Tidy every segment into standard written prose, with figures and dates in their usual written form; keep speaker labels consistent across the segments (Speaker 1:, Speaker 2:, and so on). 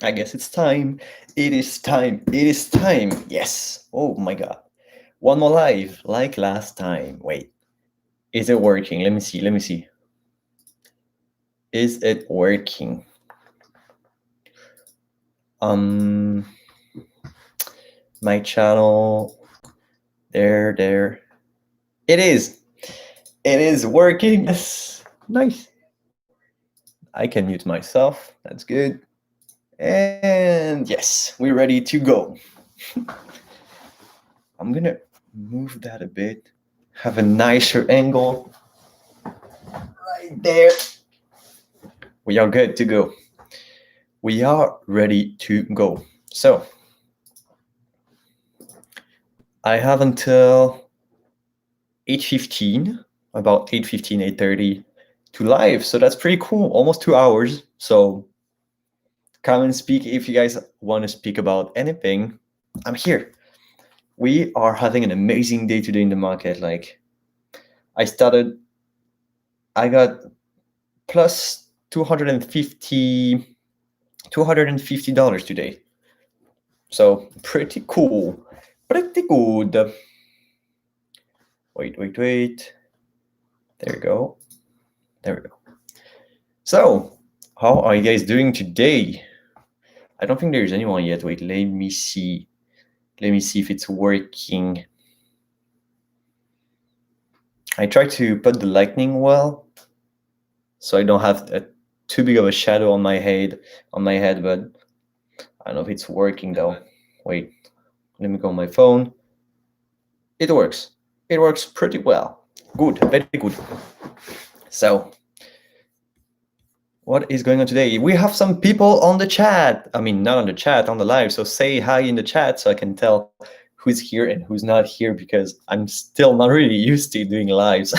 Speaker 1: I guess it's time. It is time. It is time. Yes. Oh my god. One more live, like last time. Wait. Is it working? Let me see. Let me see. Is it working? Um, my channel. There. It is. It is working. Yes. Nice. I can mute myself. That's good. And yes, we're ready to go. I'm gonna move that a bit. Have a nicer angle right there. We are good to go. We are ready to go. So I have until 8:15, about 8:15, 8:30 to live. So that's pretty cool. Almost 2 hours. So come and speak if you guys want to speak about anything. I'm here. We are having an amazing day today in the market. Like I got plus 250 dollars today. So pretty cool. Pretty good. Wait. There we go. There we go. So, how are you guys doing today? I don't think there's anyone yet. Wait, let me see. Let me see if it's working. I try to put the lightning well, so I don't have too big of a shadow on my head. But I don't know if it's working though. Wait, let me go on my phone. It works. It works pretty well. Good, very good. So, what is going on today? We have some people on the chat. I mean, not on the chat, on the live. So say hi in the chat so I can tell who's here and who's not here because I'm still not really used to doing lives.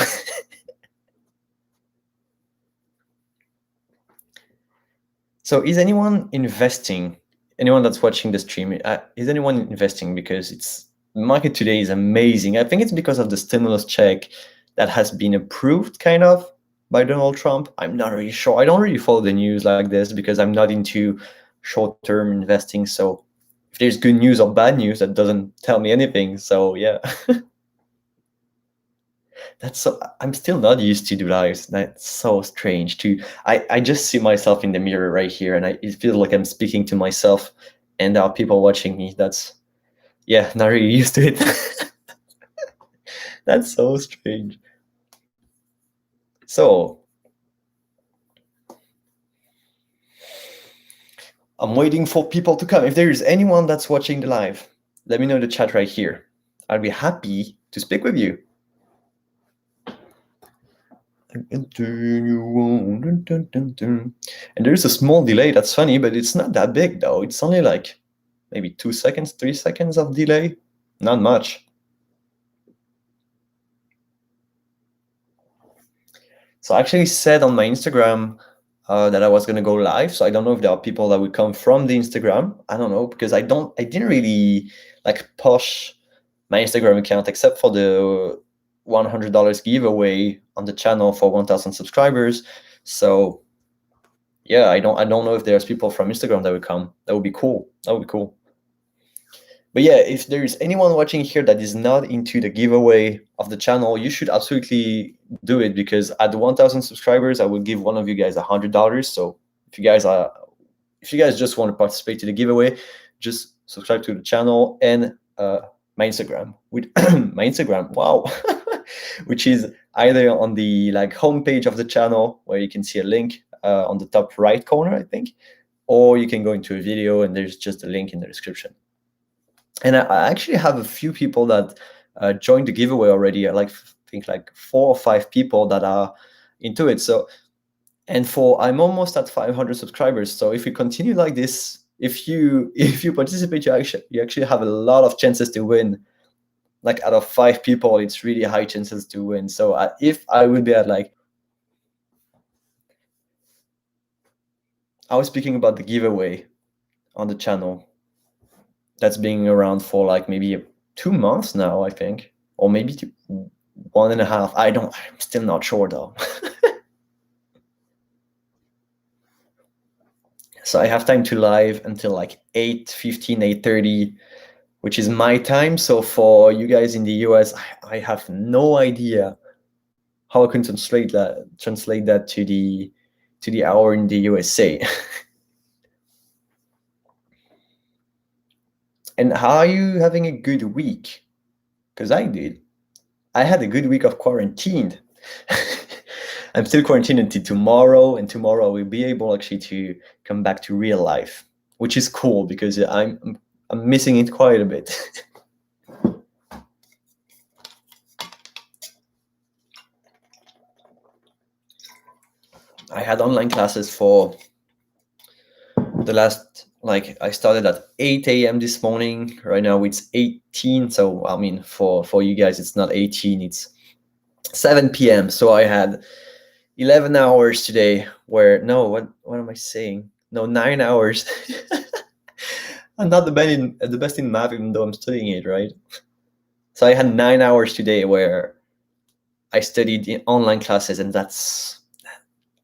Speaker 1: So is anyone investing? Anyone that's watching the stream, is anyone investing? Because the market today is amazing. I think it's because of the stimulus check that has been approved, kind of, by Donald Trump. I'm not really sure. I don't really follow the news like this because I'm not into short-term investing. So if there's good news or bad news, that doesn't tell me anything. So yeah. I'm still not used to do lives. That's so strange too. I just see myself in the mirror right here and it feels like I'm speaking to myself and there are people watching me. That's, yeah, not really used to it. That's so strange. So I'm waiting for people to come. If there is anyone that's watching the live, let me know in the chat right here. I'll be happy to speak with you. And there's a small delay. That's funny, but it's not that big though. It's only like maybe 2 seconds, 3 seconds of delay. Not much. So I actually said on my Instagram that I was gonna go live. So I don't know if there are people that would come from the Instagram. I don't know because I didn't really like push my Instagram account except for the $100 giveaway on the channel for 1,000 subscribers. So yeah, I don't know if there's people from Instagram that would come. That would be cool. But yeah, if there's anyone watching here that is not into the giveaway of the channel, you should absolutely do it because at 1,000 subscribers, I will give one of you guys $100. So if you guys just want to participate to the giveaway, just subscribe to the channel and my Instagram with my Instagram. Wow, which is either on the homepage of the channel where you can see a link on the top right corner, I think, or you can go into a video and there's just a link in the description. And I actually have a few people that joined the giveaway already. I think 4 or 5 people that are into it. So, and I'm almost at 500 subscribers. So if you continue like this, if you participate, you actually have a lot of chances to win. Like out of 5 people, it's really high chances to win. So if I would be at I was speaking about the giveaway on the channel that's being around for maybe 2 months now, I think, or maybe 1.5. I'm still not sure though. So I have time to live until like 8:15, 8:30, which is my time. So for you guys in the US, I have no idea how I can translate that to the hour in the USA. And how are you having a good week? Because I did. I had a good week of quarantine. I'm still quarantined until tomorrow, and tomorrow I will be able actually to come back to real life, which is cool because I'm missing it quite a bit. I had online classes for the last, like, I started at 8 a.m. this morning. Right now it's 18. So I mean, for you guys, it's not 18, it's 7 p.m. So I had 11 hours today where, no, what am I saying? No, 9 hours. I'm not the best in math, even though I'm studying it, right? So I had 9 hours today where I studied in online classes, and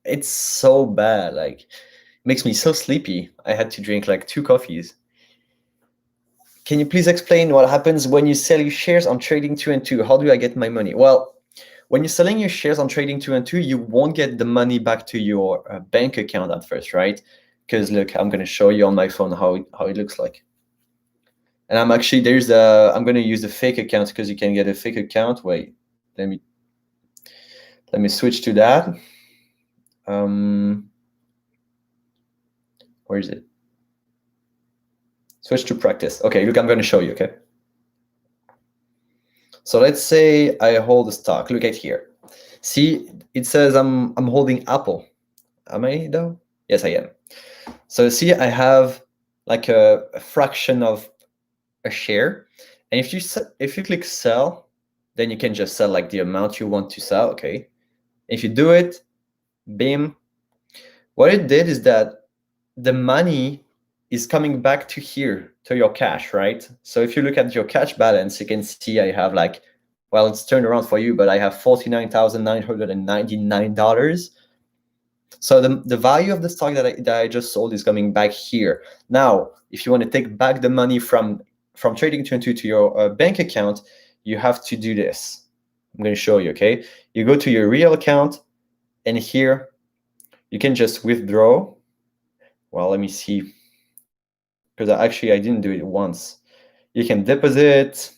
Speaker 1: it's so bad. Like, makes me so sleepy. I had to drink like 2 coffees. Can you please explain what happens when you sell your shares on Trading 2 and 2? How do I get my money? Well, when you're selling your shares on Trading 2 and 2, you won't get the money back to your bank account at first, right? Because look, I'm going to show you on my phone how it looks like. And I'm actually, I'm going to use the fake account because you can get a fake account. Wait, let me switch to that. Where is it? Switch to practice. Okay, look, I'm going to show you, okay? So let's say I hold a stock. Look at here. See, it says I'm holding Apple. Am I though? Yes, I am. So see, I have like a fraction of a share, and if you click sell, then you can just sell like the amount you want to sell. Okay. If you do it, bam. What it did is that the money is coming back to here, to your cash, right? So if you look at your cash balance, you can see I have like, well, it's turned around for you, but I have $49,999. So the value of the stock that I just sold is coming back here. Now, if you want to take back the money from Trading 2 and 2 to your bank account, you have to do this. I'm going to show you, okay? You go to your real account, and here you can just withdraw. Well, let me see, because I didn't do it once. You can deposit,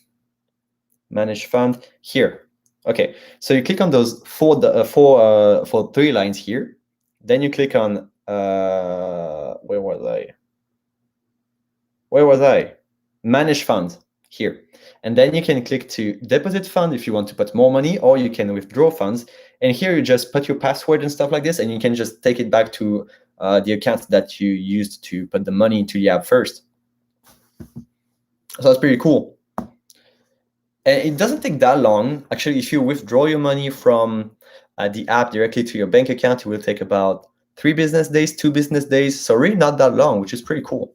Speaker 1: manage fund here. Okay, so you click on those four 3 lines here. Then you click on where was I? Manage fund here. And then you can click to deposit fund if you want to put more money, or you can withdraw funds. And here you just put your password and stuff like this, and you can just take it back to the account that you used to put the money into the app first. So that's pretty cool. And it doesn't take that long. Actually, if you withdraw your money from the app directly to your bank account, it will take about 3 business days, 2 business days. So really not that long, which is pretty cool.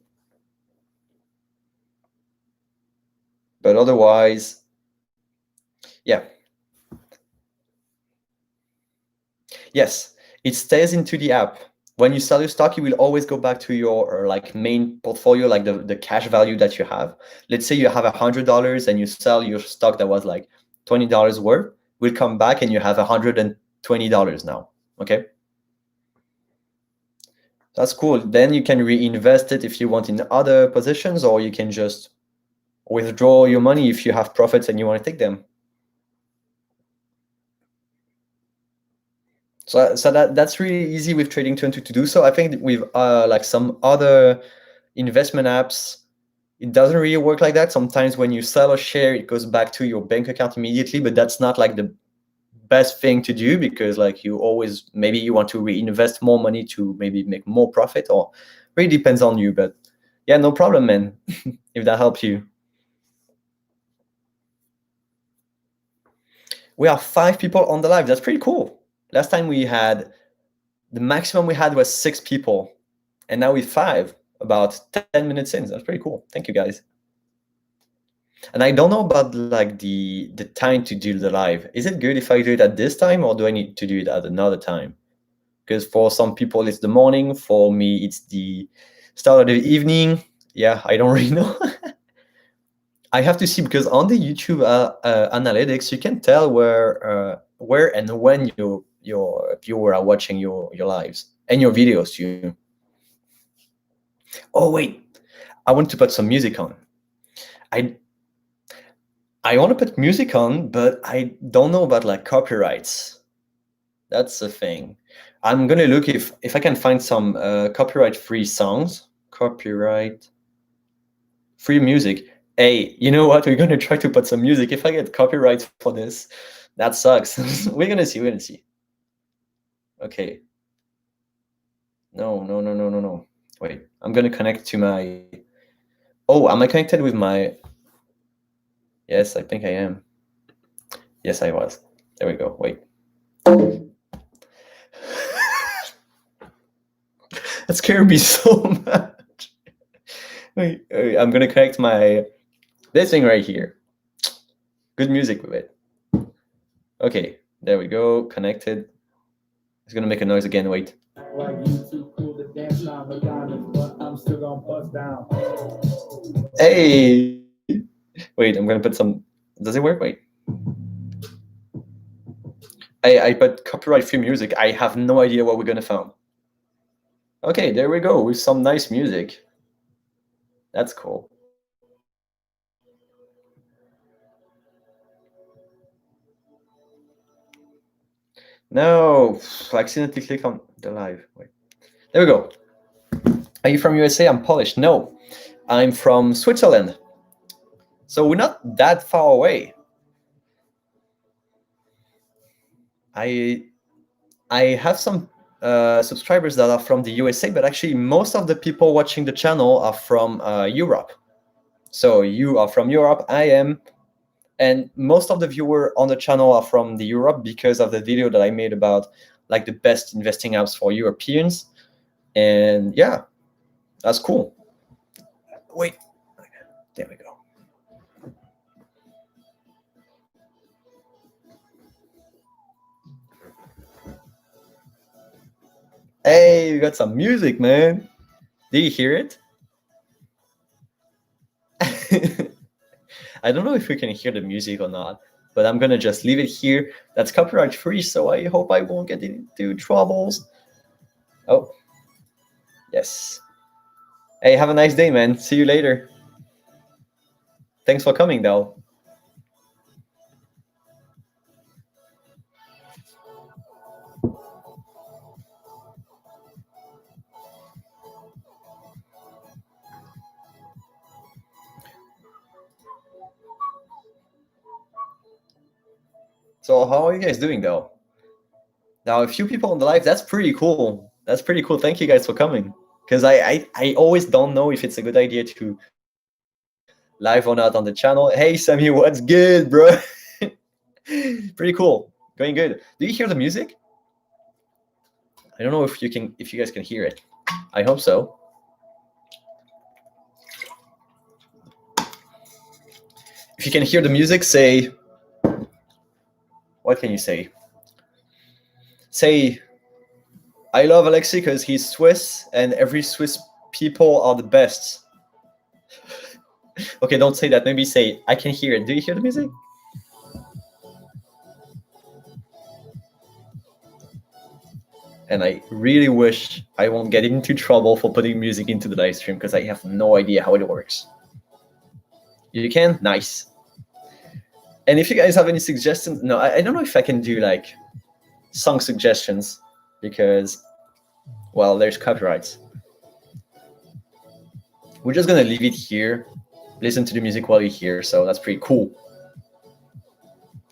Speaker 1: But otherwise, yeah. Yes, it stays into the app. When you sell your stock, you will always go back to your like main portfolio, like the cash value that you have. Let's say you have $100 and you sell your stock that was like $20 worth, will come back and you have $120 now. Okay. That's cool. Then you can reinvest it if you want in other positions, or you can just withdraw your money if you have profits and you want to take them. So that's really easy with Trading 2 and 2 to do so. I think with like some other investment apps, it doesn't really work like that. Sometimes when you sell a share, it goes back to your bank account immediately, but that's not like the best thing to do, because like you always, maybe you want to reinvest more money to maybe make more profit, or really depends on you. But yeah, no problem, man. If that helps you. We are 5 people on the live. That's pretty cool. Last time the maximum we had was 6 people, and now we're 5 about 10 minutes in. That's pretty cool. Thank you, guys. And I don't know about like the time to do the live. Is it good if I do it at this time, or do I need to do it at another time? because for some people it's the morning. For me, it's the start of the evening. Yeah, I don't really know. I have to see, because on the YouTube analytics, you can tell where and when your viewer are watching your lives and your videos too. Oh wait, I want to put some music on. I want to put music on, but I don't know about like copyrights. That's the thing. I'm gonna look if I can find some copyright-free songs, copyright-free music. Hey, you know what? We're gonna try to put some music. If I get copyright for this, that sucks. We're gonna see. We're gonna see. Okay. No, no, no, no, no, no. Wait, I'm gonna connect to my. Oh, am I connected with my? Yes, I think I am. Yes, I was. There we go. Wait. That scared me so much. Wait, I'm gonna connect this thing right here. Good music with it. Okay, there we go. Connected. It's gonna make a noise again. Wait. Hey. Wait, I'm gonna put some. Does it work? Wait. I put copyright-free music. I have no idea what we're gonna find. Okay, there we go with some nice music. That's cool. No, I accidentally clicked on the live. Wait. There we go. Are you from USA? I'm Polish. No, I'm from Switzerland. So we're not that far away. I have some subscribers that are from the USA, but actually most of the people watching the channel are from Europe. So you are from Europe, I am, and most of the viewers on the channel are from the Europe because of the video that I made about like the best investing apps for Europeans. And yeah, that's cool. Wait, there we go. Hey, we got some music, man. Did you hear it? I don't know if we can hear the music or not, but I'm gonna just leave it here. That's copyright free, so I hope I won't get into troubles. Oh, yes. Hey, have a nice day, man. See you later. Thanks for coming, though. So how are you guys doing, though? Now, a few people on the live, that's pretty cool. That's pretty cool. Thank you guys for coming. Because I always don't know if it's a good idea to live or not on the channel. Hey, Sammy, what's good, bro? Pretty cool. Going good. Do you hear the music? I don't know if you guys can hear it. I hope so. If you can hear the music, say. What can you say? Say, I love Alexei because he's Swiss and every Swiss people are the best. Okay, don't say that. Maybe say, I can hear it. Do you hear the music? And I really wish I won't get into trouble for putting music into the live stream because I have no idea how it works. You can? Nice. And if you guys have any suggestions, no, I don't know if I can do like song suggestions because, well, there's copyrights. We're just gonna leave it here, listen to the music while you're here, so that's pretty cool.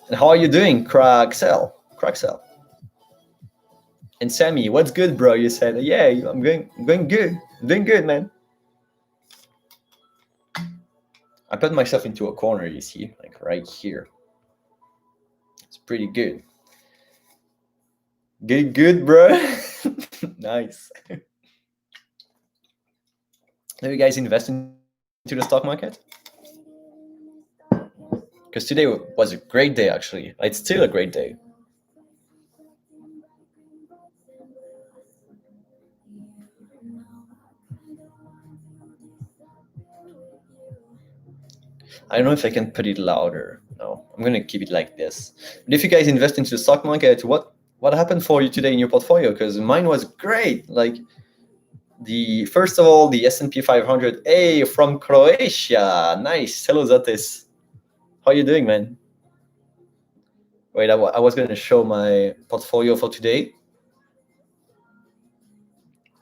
Speaker 1: And how are you doing, Craxel? And Sammy, what's good, bro? You said, yeah, I'm going good. I'm doing good, man. I put myself into a corner, you see, like right here. It's pretty good. Good, bro. Nice. Have you guys invest into the stock market? Because today was a great day, actually. It's still a great day. I don't know if I can put it louder. No, I'm gonna keep it like this. But if you guys invest into the stock market, what happened for you today in your portfolio? Because mine was great. Like the first of all, the S&P 500. Hey, from Croatia. Nice. Hello, Zatis. How you doing, man? Wait, I was gonna show my portfolio for today.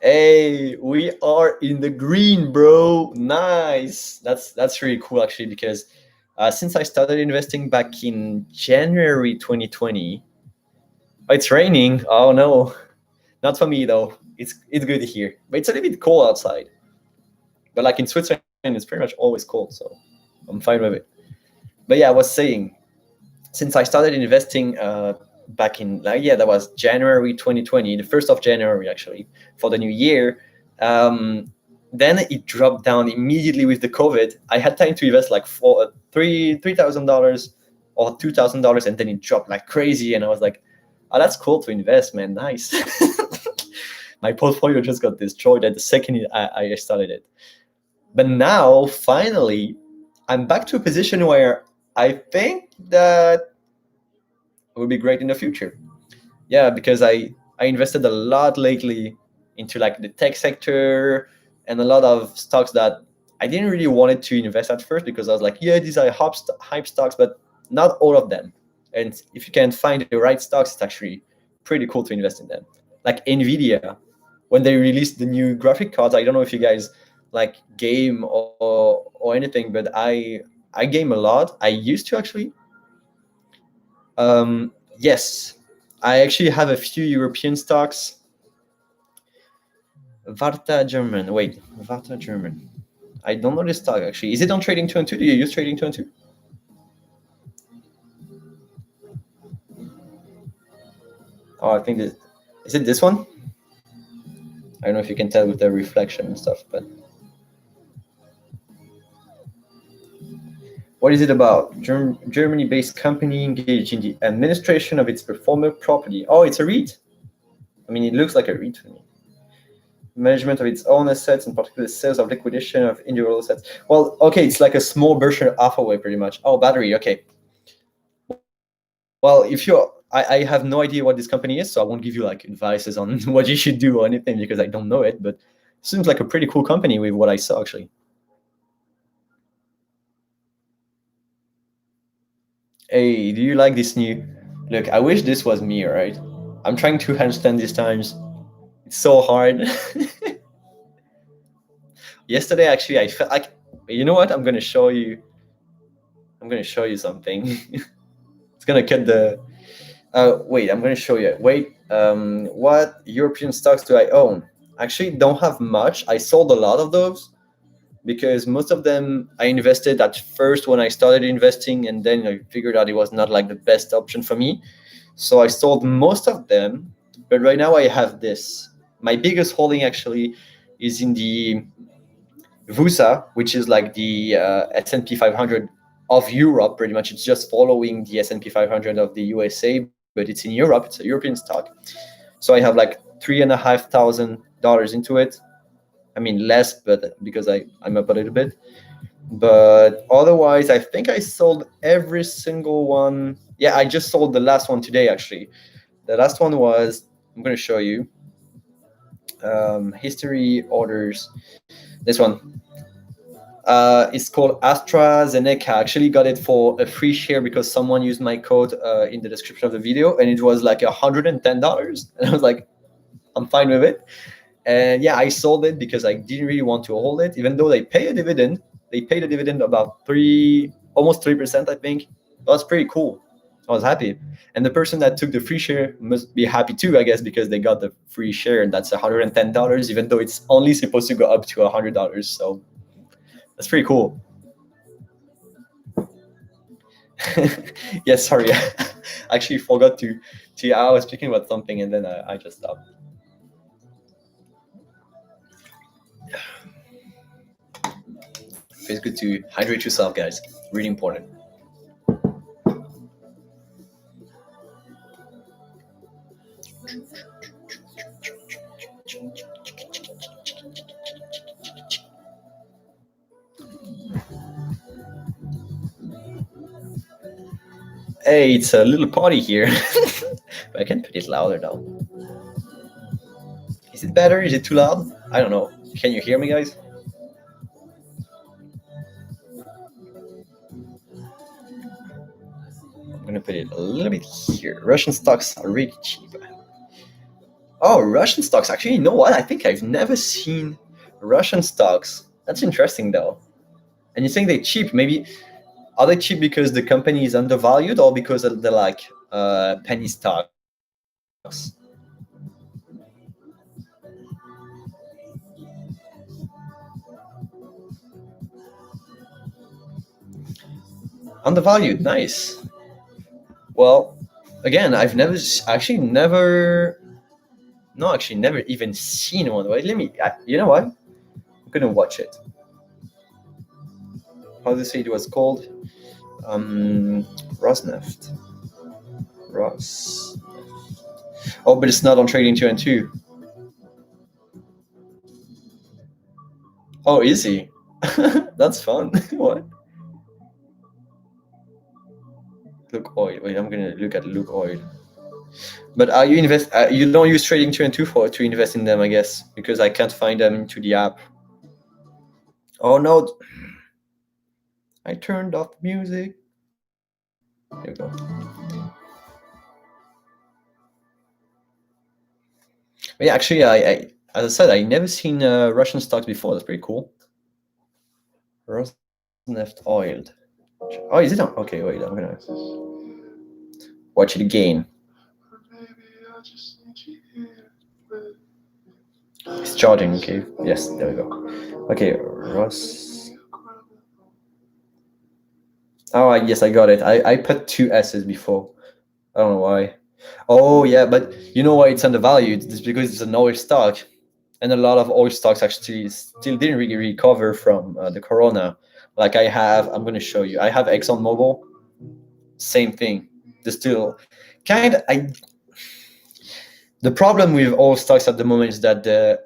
Speaker 1: Hey, we are in the green, bro. Nice. That's really cool actually, because since I started investing back in January 2020, it's raining. Oh no, not for me though. It's good here, but it's a little bit cold outside. But like in Switzerland, it's pretty much always cold, so I'm fine with it. But yeah, I was saying, since I started investing back in that was January 2020, the 1st of January actually, for the new year. Then it dropped down immediately with the COVID. I had time to invest like $3,000 or $2,000, and then it dropped like crazy. And I was like, oh, that's cool to invest, man. Nice. My portfolio just got destroyed at the second I started it. But now, finally, I'm back to a position where I think that it would be great in the future. Yeah, because I invested a lot lately into like the tech sector and a lot of stocks that I didn't really wanted to invest at first, because I was like, yeah, these are hype stocks, but not all of them. And if you can find the right stocks, it's actually pretty cool to invest in them. Like Nvidia, when they released the new graphic cards, I don't know if you guys like game or anything, but I game a lot. I used to actually. Yes, I actually have a few European stocks. Varta German. Wait, Varta German. I don't know this stock actually. Is it on Trading 2 and 2? Do you use Trading 2 and 2? Oh, I think this is it. This one. I don't know if you can tell with the reflection and stuff, but what is it about? Germany-based company engaged in the administration of its performer property. Oh, it's a REIT. I mean, it looks like a REIT to me. Management of its own assets, in particular sales of liquidation of individual assets. Well, okay, it's like a small version of Alphawave, pretty much. Oh, battery, okay. Well, if you're, I have no idea what this company is, so I won't give you like advices on what you should do or anything, because I don't know it, but it seems like a pretty cool company with what I saw actually. Hey, do you like this new? Look, I wish this was me, right? I'm trying to handstand these times. It's so hard. Yesterday, actually, I felt like, you know what? I'm gonna show you something. It's gonna cut the. Wait, I'm gonna show you. Wait, what European stocks do I own? Actually, don't have much. I sold a lot of those because most of them I invested at first when I started investing, and then I figured out it was not like the best option for me. So I sold most of them, but right now I have this. My biggest holding actually is in the VUSA, which is like the S&P 500 of Europe. Pretty much, it's just following the S&P 500 of the USA, but it's in Europe. It's a European stock. So I have like $3,500 into it. I mean less, but because I'm up a little bit. But otherwise, I think I sold every single one. Yeah, I just sold the last one today, actually. The last one was, I'm going to show you. History orders. This one. It's called AstraZeneca. I actually got it for a free share because someone used my code in the description of the video, and it was like $110. And I was like, I'm fine with it. And yeah, I sold it because I didn't really want to hold it, even though they pay a dividend. They paid a dividend about almost 3%, I think. That's pretty cool. I was happy. And the person that took the free share must be happy too, I guess, because they got the free share, and that's $110, even though it's only supposed to go up to $100. So that's pretty cool. Yes, sorry. I actually forgot to I was speaking about something and then I just stopped. It's good to hydrate yourself, guys. Really important. Hey, it's a little party here. I can put it louder though. Is it better? Is it too loud? I don't know. Can you hear me, guys? I'm gonna put it a little bit here. Russian stocks are really cheap. Oh, Russian stocks. Actually, you know what? I think I've never seen Russian stocks. That's interesting though. And you think they're cheap? Maybe are they cheap because the company is undervalued or because they're like penny stocks? Undervalued, nice. Well, again, I've never actually never no, actually never even seen one. Wait, let me. You know what? I'm gonna watch it. How do you say it was called? Rosneft. Ros. Oh, but it's not on Trading 212. Oh, is he? That's fun. What? Look Oil. Wait, I'm gonna look at Look Oil. But are you invest? You don't use Trading 212 to invest in them, I guess, because I can't find them into the app. Oh no! I turned off the music. There we go. But yeah, actually, I as I said, I never seen Russian stocks before. That's pretty cool. Rosneft Oil. Oh, is it on? Okay, wait. I'm gonna watch it again. It's charging. Okay. Yes, there we go. Okay, Ross. Oh, yes, I got it. I put two S's before. I don't know why. Oh, yeah, but you know why it's undervalued? It's because it's an oil stock. And a lot of oil stocks actually still didn't really recover from the corona. Like I'm going to show you. I have ExxonMobil. Same thing. They're still the problem with oil stocks at the moment is that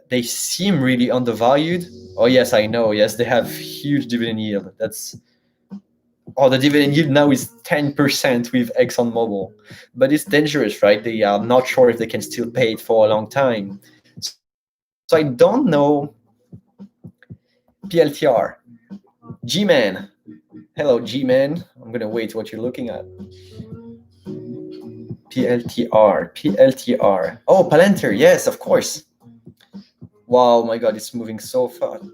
Speaker 1: they seem really undervalued. Oh, yes, I know. Yes, they have huge dividend yield. The dividend yield now is 10% with ExxonMobil. But it's dangerous, right? They are not sure if they can still pay it for a long time. So I don't know. PLTR. G-Man. Hello, G-Man. I'm going to wait what you're looking at. PLTR. Oh, Palantir. Yes, of course. Wow, my God, it's moving so fast.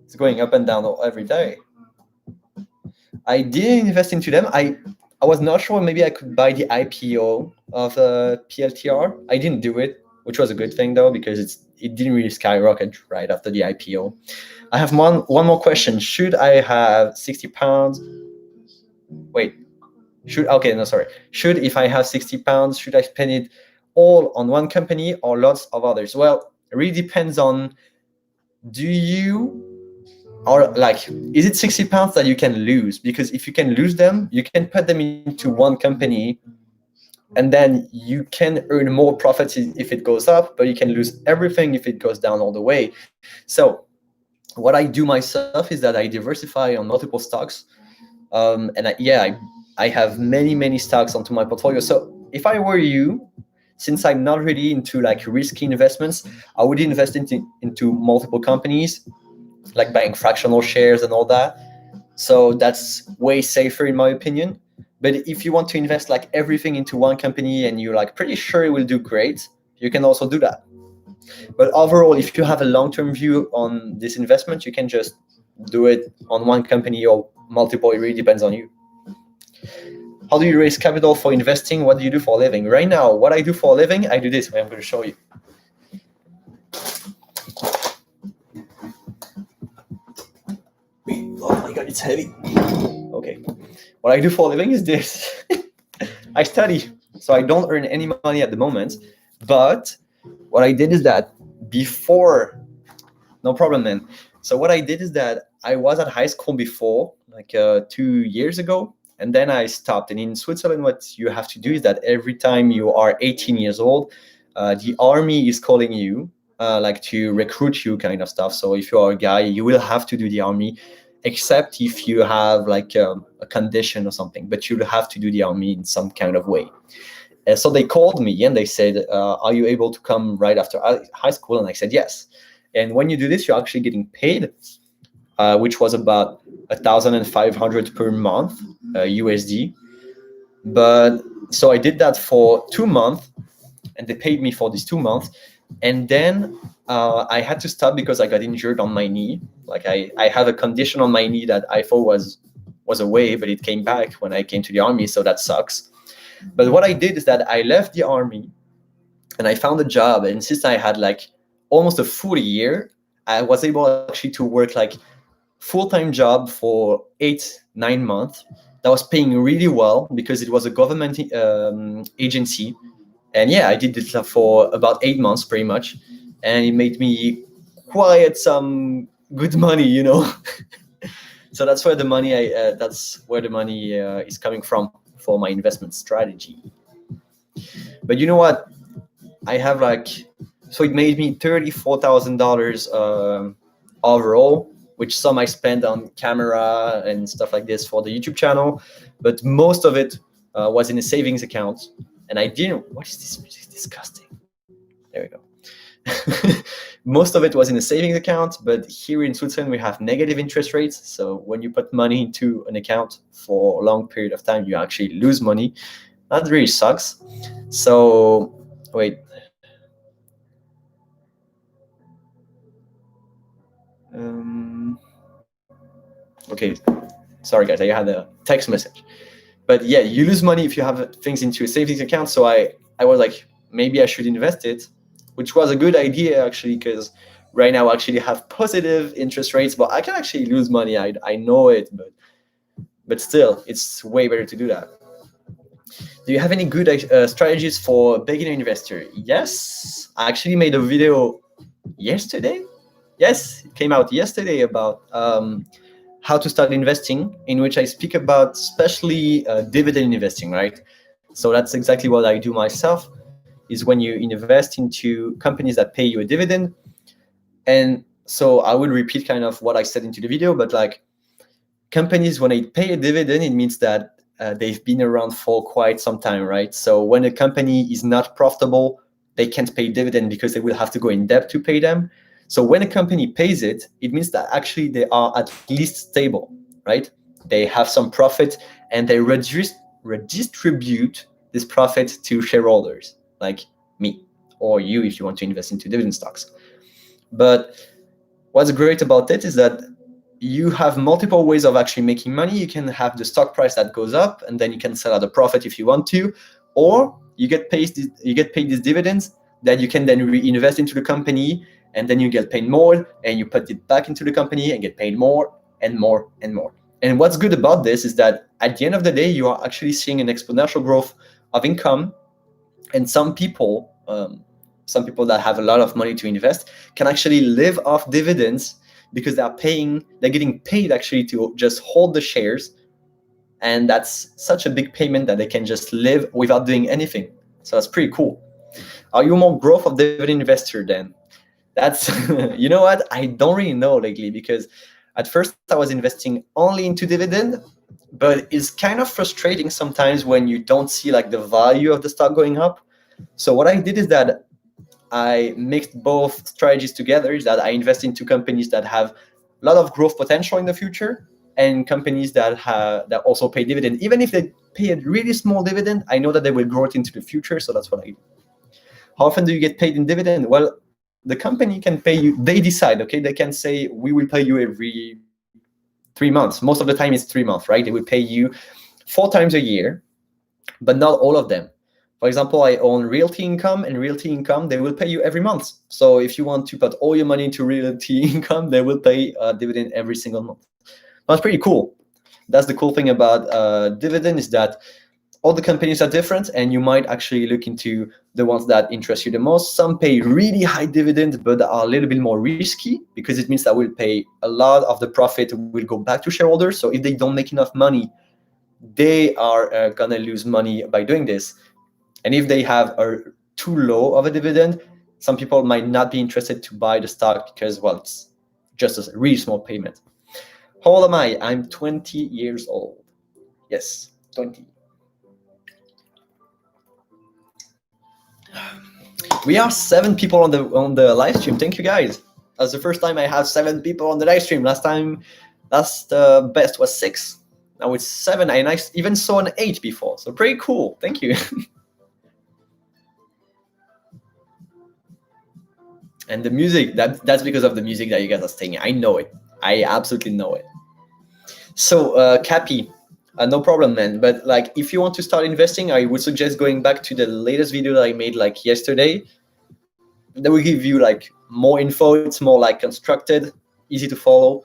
Speaker 1: It's going up and down every day. I didn't invest into them. I was not sure maybe I could buy the IPO of PLTR. I didn't do it, which was a good thing though, because it didn't really skyrocket right after the IPO. I have one more question. Should I have 60 pounds? Wait, should if I have 60 pounds, should I spend it all on one company or lots of others? Well, it really depends on, is it 60 pounds that you can lose? Because if you can lose them, you can put them into one company and then you can earn more profits if it goes up, but you can lose everything if it goes down all the way. So what I do myself is that I diversify on multiple stocks. I have many stocks onto my portfolio. So if I were you, since I'm not really into like risky investments, I would invest into multiple companies, like buying fractional shares and all that. So that's way safer in my opinion. But if you want to invest like everything into one company and you're like pretty sure it will do great, you can also do that. But overall, if you have a long-term view on this investment, you can just do it on one company or multiple. It really depends on you. How do you raise capital for investing? What do you do for a living? Right now, what I do for a living, I do this. I'm going to show you. Oh my God, it's heavy. Okay. What I do for a living is this. I study, so I don't earn any money at the moment. But what I did is that before, no problem, man. So what I did is that I was at high school before, like 2 years ago, and then I stopped. And in Switzerland, what you have to do is that every time you are 18 years old, the army is calling you, like to recruit you kind of stuff. So if you are a guy, you will have to do the army. except if you have like a condition or something, but you'll have to do the army in some kind of way. And so they called me and they said, are you able to come right after high school? And I said, yes. And when you do this, you're actually getting paid, which was about 1,500 per month, USD. But so I did that for 2 months, and they paid me for these 2 months. And then I had to stop because I got injured on my knee. Like I have a condition on my knee that I thought was away, but it came back when I came to the army, so that sucks. But what I did is that I left the army and I found a job. And since I had like almost a full year, I was able actually to work like full-time job for 8-9 months. That was paying really well because it was a government agency. And yeah, I did it for about 8 months pretty much. And it made me quite some good money, you know. So that's where the money is coming from for my investment strategy. But you know what? I have so it made me $34,000 overall, which some I spent on camera and stuff like this for the YouTube channel, but most of it was in a savings account. And I didn't. What is this music? Disgusting. There we go. Most of it was in a savings account, but here in Switzerland we have negative interest rates. So when you put money into an account for a long period of time, you actually lose money. That really sucks. So wait. Okay, sorry guys, I had a text message. But yeah, you lose money if you have things into a savings account. So I was like, maybe I should invest it, which was a good idea actually, because right now I actually have positive interest rates, but I can actually lose money. I know it, but still, it's way better to do that. Do you have any good strategies for beginner investor? Yes, I actually made a video yesterday. Yes, it came out yesterday about how to start investing, in which I speak about especially dividend investing, right? So that's exactly what I do myself, is when you invest into companies that pay you a dividend. And so I will repeat kind of what I said into the video, but like companies, when they pay a dividend, it means that they've been around for quite some time, right? So when a company is not profitable, they can't pay dividend because they will have to go in debt to pay them. So when a company pays it, it means that actually they are at least stable, right? They have some profit and they redistribute this profit to shareholders like me or you if you want to invest into dividend stocks. But what's great about it is that you have multiple ways of actually making money. You can have the stock price that goes up and then you can sell at a profit if you want to, or you get paid these dividends that you can then reinvest into the company, and then you get paid more and you put it back into the company and get paid more and more and more. And what's good about this is that at the end of the day, you are actually seeing an exponential growth of income. And some people that have a lot of money to invest can actually live off dividends because they're getting paid actually to just hold the shares. And that's such a big payment that they can just live without doing anything. So that's pretty cool. Are you more growth of dividend investor then? That's, you know what? I don't really know lately, because at first I was investing only into dividend, but it's kind of frustrating sometimes when you don't see like the value of the stock going up. So what I did is that I mixed both strategies together, is that I invest into companies that have a lot of growth potential in the future, and companies that also pay dividend. Even if they pay a really small dividend, I know that they will grow it into the future. So that's what I do. How often do you get paid in dividend? Well, the company can pay you, they decide, okay? They can say, we will pay you every 3 months. Most of the time it's 3 months, right? They will pay you 4 times a year, but not all of them. For example, I own Realty Income, and Realty Income, they will pay you every month. So if you want to put all your money into Realty Income, they will pay a dividend every single month. That's pretty cool. That's the cool thing about dividend, is that all the companies are different, and you might actually look into the ones that interest you the most. Some pay really high dividend, but are a little bit more risky, because it means that will pay a lot of the profit will go back to shareholders. So if they don't make enough money, they are gonna lose money by doing this. And if they have a too low of a dividend, some people might not be interested to buy the stock because, well, it's just a really small payment. How old am I? I'm 20 years old. Yes, 20. We are 7 people on the live stream. Thank you guys. That's the first time I have 7 people on the live stream. Last best was 6. Now it's 7, and I even saw an 8 before. So pretty cool. Thank you. And the music, that's because of the music that you guys are saying. I know it. I absolutely know it. So Cappy, no problem, man. But like, if you want to start investing, I would suggest going back to the latest video that I made like yesterday. That will give you like more info. It's more like constructed, easy to follow.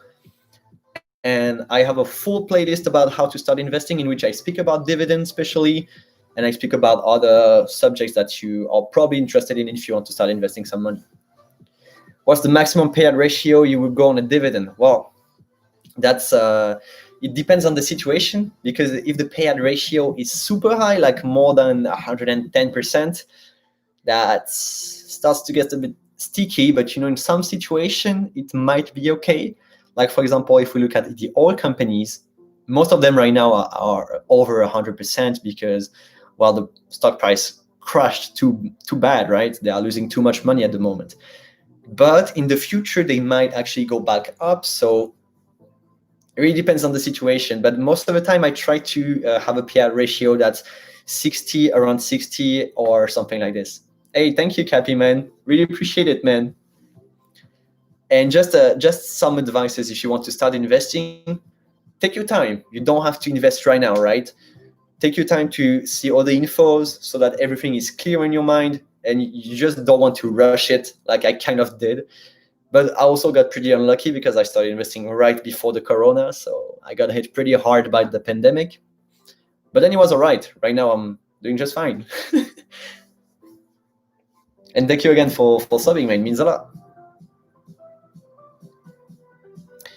Speaker 1: And I have a full playlist about how to start investing, in which I speak about dividends especially, and I speak about other subjects that you are probably interested in if you want to start investing some money. What's the maximum payout ratio you would go on a dividend? Well, that's it depends on the situation, because if the payout ratio is super high, like more than 110%, that starts to get a bit sticky. But in some situation it might be okay. Like, for example, if we look at the oil companies, most of them right now are over 100%, because, well, the stock price crashed too bad, right? They are losing too much money at the moment. But in the future, they might actually go back up. So it really depends on the situation. But most of the time, I try to have a payout ratio that's 60, around 60 or something like this. Hey, thank you, Cappy, man. Really appreciate it, man. And just some advices if you want to start investing. Take your time. You don't have to invest right now, right? Take your time to see all the infos so that everything is clear in your mind, and you just don't want to rush it like I kind of did. But I also got pretty unlucky because I started investing right before the corona, so I got hit pretty hard by the pandemic. But then it was all right. Right now I'm doing just fine. And thank you again for subbing, man. It means a lot.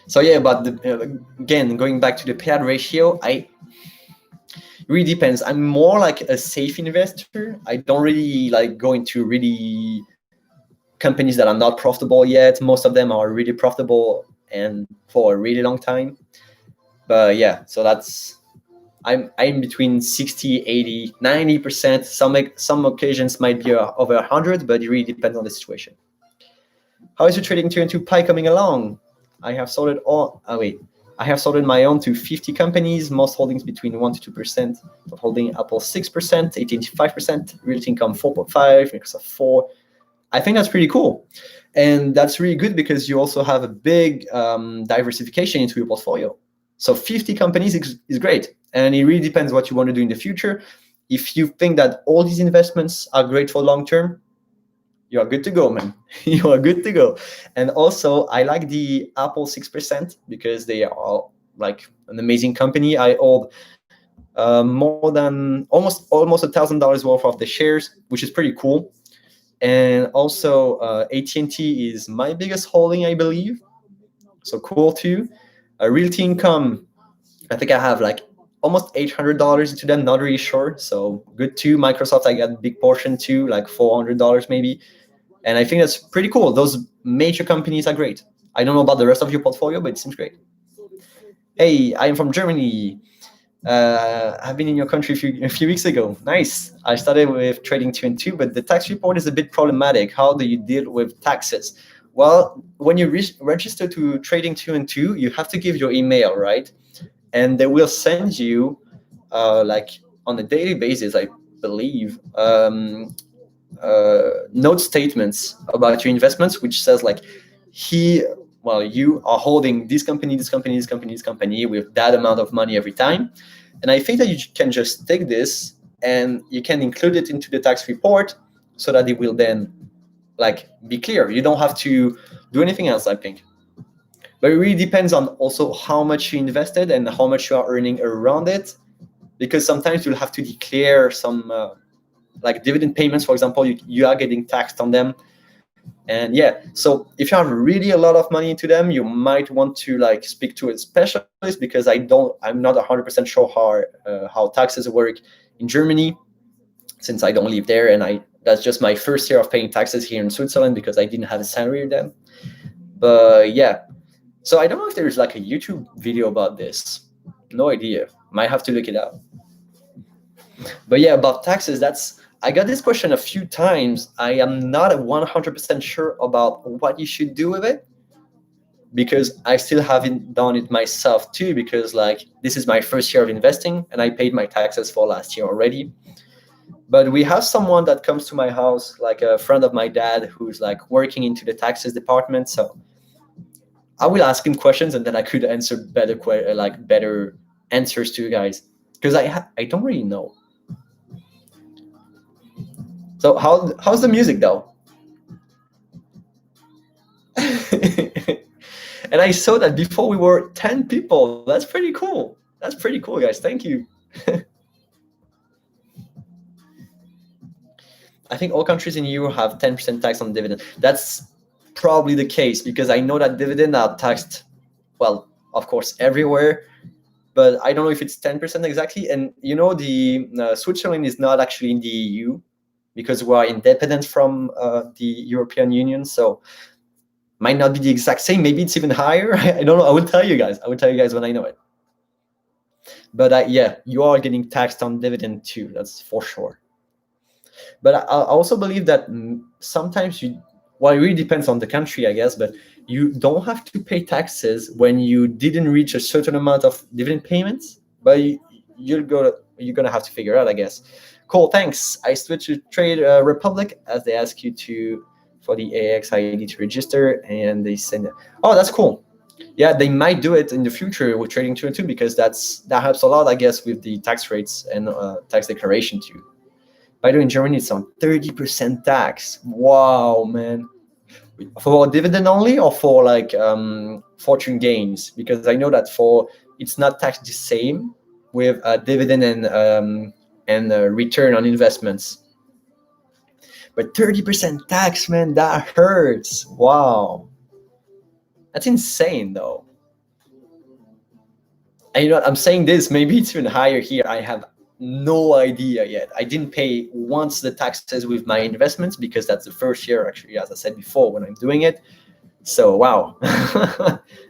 Speaker 1: So yeah, but again, going back to the payout ratio, it really depends. I'm more like a safe investor. I don't really like go into really companies that are not profitable yet. Most of them are really profitable and for a really long time. But yeah, so I'm between 60, 80, 90%. Some occasions might be over 100, but it really depends on the situation. How is your trading 2 and 2 pie coming along? I have sold it all. I have sold my own to 50 companies, most holdings between 1 to 2%, but holding Apple 6%, 18 to 5%, Realty Income 4.5%, Microsoft 4%. I think that's pretty cool. And that's really good because you also have a big diversification into your portfolio. So 50 companies is great. And it really depends what you want to do in the future. If you think that all these investments are great for long term, you are good to go, man. You are good to go. And also, I like the Apple 6% because they are like an amazing company. I hold more than almost $1,000 worth of the shares, which is pretty cool. And also, AT&T is my biggest holding, I believe. So cool too. Realty Income, I think I have like almost $800 into them. Not really sure. So good too. Microsoft, I got a big portion too, like $400 maybe. And I think that's pretty cool. Those major companies are great. I don't know about the rest of your portfolio, but it seems great. Hey, I am from Germany. I've been in your country a few weeks ago. Nice. I started with trading 2 and 2, but the tax report is a bit problematic. How do you deal with taxes? Well, when you register to trading 2 and 2, you have to give your email, right? And they will send you, like on a daily basis, I believe, note statements about your investments, which says like, you are holding this company with that amount of money every time. And I think that you can just take this and you can include it into the tax report so that it will then like be clear. You don't have to do anything else, I think. But it really depends on also how much you invested and how much you are earning around it, because sometimes you'll have to declare some like dividend payments, for example, you are getting taxed on them. And yeah, so if you have really a lot of money into them, you might want to like speak to a specialist, because I'm not 100% sure how taxes work in Germany, since I don't live there, and that's just my first year of paying taxes here in Switzerland because I didn't have a salary then. But yeah, So I don't know if there's like a YouTube video about this. No idea. Might have to look it up. But yeah, about taxes, I got this question a few times. I am not 100% sure about what you should do with it, because I still haven't done it myself too, because like this is my first year of investing and I paid my taxes for last year already. But we have someone that comes to my house, like a friend of my dad, who's like working into the taxes department. So I will ask him questions, and then I could answer better answers to you guys, because I don't really know. So how's the music though? And I saw that before we were 10 people. That's pretty cool. That's pretty cool, guys. Thank you. I think all countries in EU have 10% tax on dividend. That's probably the case, because I know that dividend are taxed, well, of course, everywhere, but I don't know if it's 10% exactly. And you know, the Switzerland is not actually in the EU, because we are independent from the European Union. So might not be the exact same. Maybe it's even higher. I don't know. I will tell you guys. I will tell you guys when I know it. But yeah, you are getting taxed on dividend too. That's for sure. But I also believe that sometimes well, it really depends on the country, I guess, but you don't have to pay taxes when you didn't reach a certain amount of dividend payments. But you're gonna have to figure out, I guess. Cool, thanks. I switched to Trade Republic, as they ask you for the AX ID to register, and they send it. Oh, that's cool. Yeah, they might do it in the future with Trading 212, because that helps a lot, I guess, with the tax rates and tax declaration too. By the way, in Germany, it's on 30% tax. Wow, man. For dividend only, or for like fortune gains? Because I know that it's not taxed the same with dividend and return on investments. But 30% tax, man, that hurts. Wow. That's insane, though. And you know what? I'm saying this, maybe it's even higher here. I have no idea yet. I didn't pay once the taxes with my investments, because that's the first year, actually, as I said before, when I'm doing it. So wow,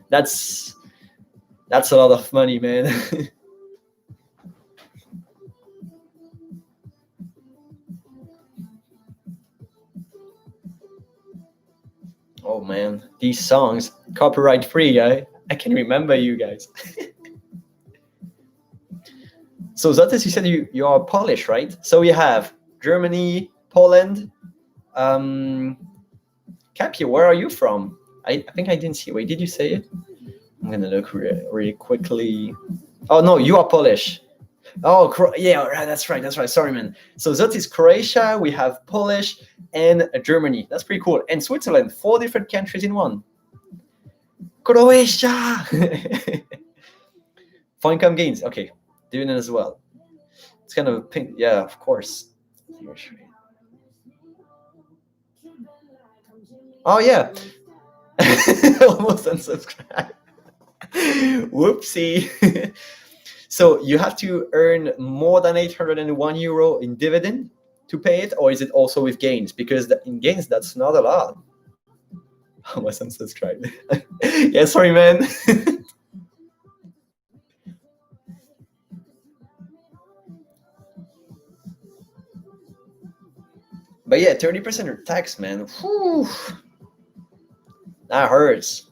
Speaker 1: that's a lot of money, man. Oh man, these songs, copyright free, I can remember you guys. So Zotis, you said you are Polish, right? So you have Germany, Poland. Cappy, where are you from? I think I didn't see. Wait, did you say it? I'm gonna look really quickly. Oh no, you are Polish. Oh yeah, that's right. Sorry, man. So Zotis, Croatia. We have Polish and Germany. That's pretty cool. And Switzerland, 4 different countries in one. Croatia. For income gains. Okay, dividend as well. It's kind of a pink. Yeah, of course. Oh yeah. Almost unsubscribed. Whoopsie. So you have to earn more than 801 euro in dividend to pay it, or is it also with gains? Because in gains, that's not a lot. Almost unsubscribed. Yeah, sorry, man. But yeah, 30% tax, man. Whew. That hurts.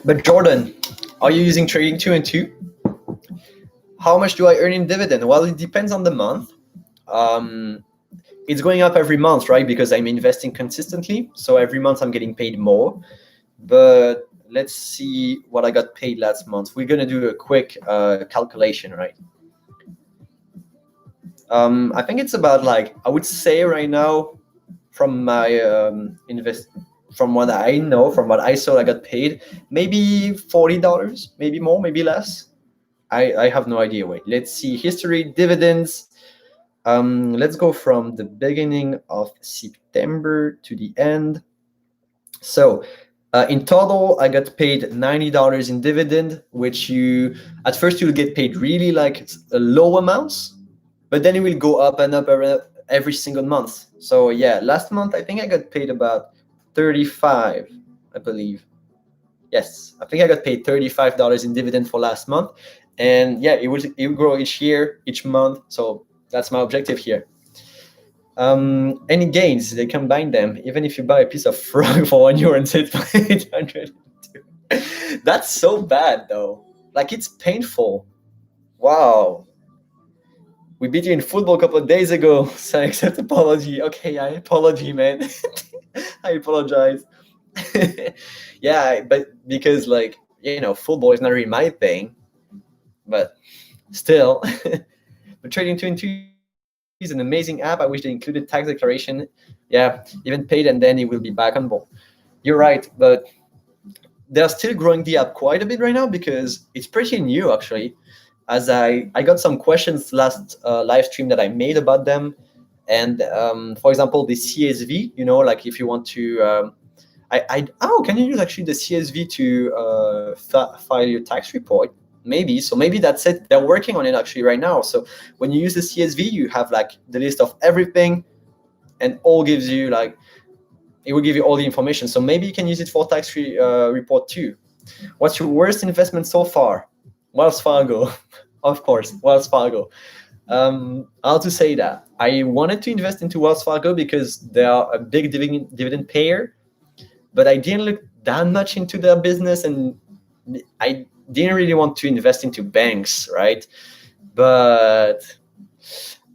Speaker 1: But Jordan, are you using Trading 212? How much do I earn in dividend? Well, it depends on the month. It's going up every month, right? Because I'm investing consistently. So every month I'm getting paid more. But let's see what I got paid last month. We're going to do a quick calculation, right? I think it's about, like, I would say right now, from my from what I know, from what I saw, I got paid maybe $40, maybe more, maybe less. I have no idea. Wait, let's see. History, dividends. Let's go from the beginning of September to the end. So In total, I got paid $90 in dividend, which you at first you'll get paid really like low amounts, but then it will go up and up every single month. So yeah, last month I think I got paid about 35, I believe. Yes, I think I got paid $35 in dividend for last month, and yeah, it will grow each year, each month. So that's my objective here. Any gains, they combine them. Even if you buy a piece of frog for €1 and save 800. That's so bad though. Like it's painful. Wow. We beat you in football a couple of days ago, so I accept apology. Okay, I apologize, man. I apologize. Yeah, but because like, football is not really my thing, but still. But Trading2INTO is an amazing app. I wish they included tax declaration. Yeah, even paid, and then it will be back on board. You're right, but they're still growing the app quite a bit right now because it's pretty new actually. As I got some questions last live stream that I made about them, and for example, the CSV. Like if you want to, can you use actually the CSV to file your tax report? Maybe. So maybe that's it. They're working on it actually right now. So when you use the CSV, you have like the list of everything, and all gives you like, it will give you all the information. So maybe you can use it for tax report too. What's your worst investment so far? Wells Fargo, of course, Wells Fargo. How to say that? I wanted to invest into Wells Fargo because they are a big dividend payer, but I didn't look that much into their business, and I didn't really want to invest into banks, right? But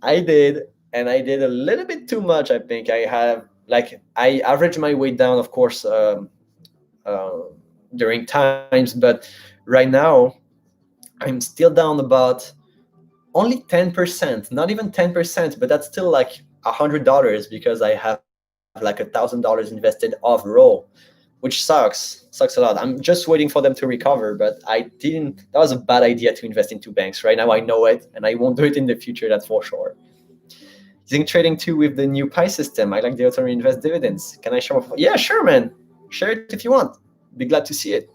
Speaker 1: I did, and I did a little bit too much. I think I averaged my weight down, of course, during times, but right now I'm still down about only 10%, not even 10%, but that's still like $100 because I have like $1,000 invested overall, which sucks a lot. I'm just waiting for them to recover, but that was a bad idea to invest into banks. Right now I know it, and I won't do it in the future, that's for sure. Using Trading2 with the new Pi system. I like the auto reinvest dividends. Can I show off? Yeah, sure, man. Share it if you want. Be glad to see it.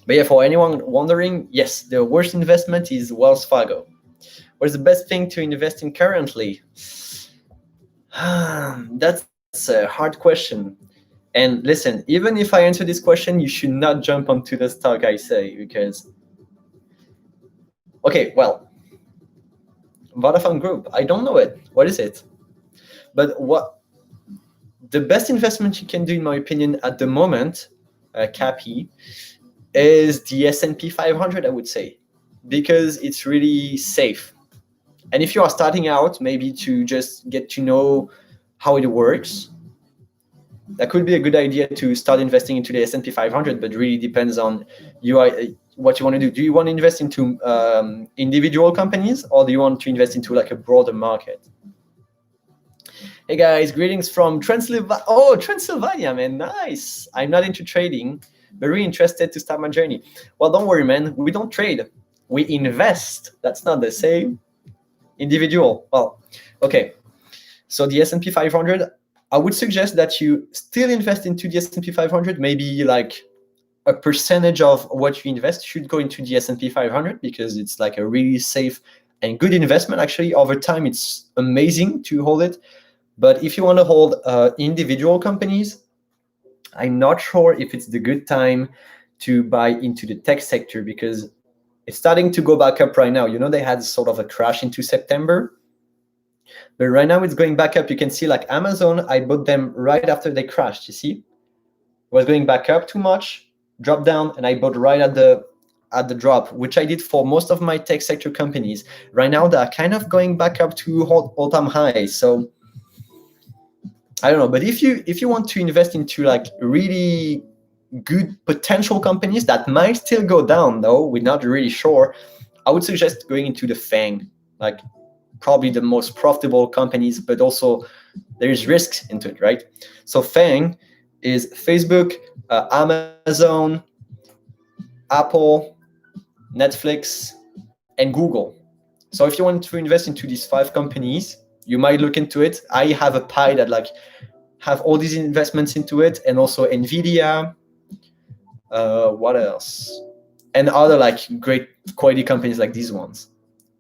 Speaker 1: But yeah, for anyone wondering, yes, the worst investment is Wells Fargo. What's the best thing to invest in currently? That's a hard question. And listen, even if I answer this question, you should not jump onto the stock I say, because, okay, well, Vodafone Group, I don't know it. What is it? But the best investment you can do, in my opinion, at the moment, Cappy, is the S&P 500, I would say, because it's really safe. And if you are starting out, maybe to just get to know how it works, that could be a good idea to start investing into the S&P 500, but really depends on what you want to do. Do you want to invest into individual companies, or do you want to invest into like a broader market? Hey guys, greetings from Transylvania. Oh, Transylvania, man, nice. I'm not into trading, but really interested to start my journey. Well, don't worry, man. We don't trade. We invest. That's not the same. Individual. Well, okay. So the S&P 500, I would suggest that you still invest into the S&P 500. Maybe like a percentage of what you invest should go into the S&P 500 because it's like a really safe and good investment. Actually, over time, it's amazing to hold it. But if you want to hold individual companies, I'm not sure if it's the good time to buy into the tech sector because it's starting to go back up right now. They had sort of a crash into September, but right now it's going back up. You can see like Amazon, I bought them right after they crashed. You see, it was going back up too much, dropped down, and I bought right at the drop, which I did for most of my tech sector companies. Right now they're kind of going back up to all-time highs. So I don't know, but if you want to invest into like really good potential companies that might still go down, though we're not really sure, I would suggest going into the FANG, like probably the most profitable companies, but also there's risks into it, right? So FANG is Facebook, Amazon, Apple, Netflix, and Google. So if you want to invest into these 5 companies, you might look into it. I have a pie that like have all these investments into it, and also Nvidia. What else? And other like great quality companies like these ones.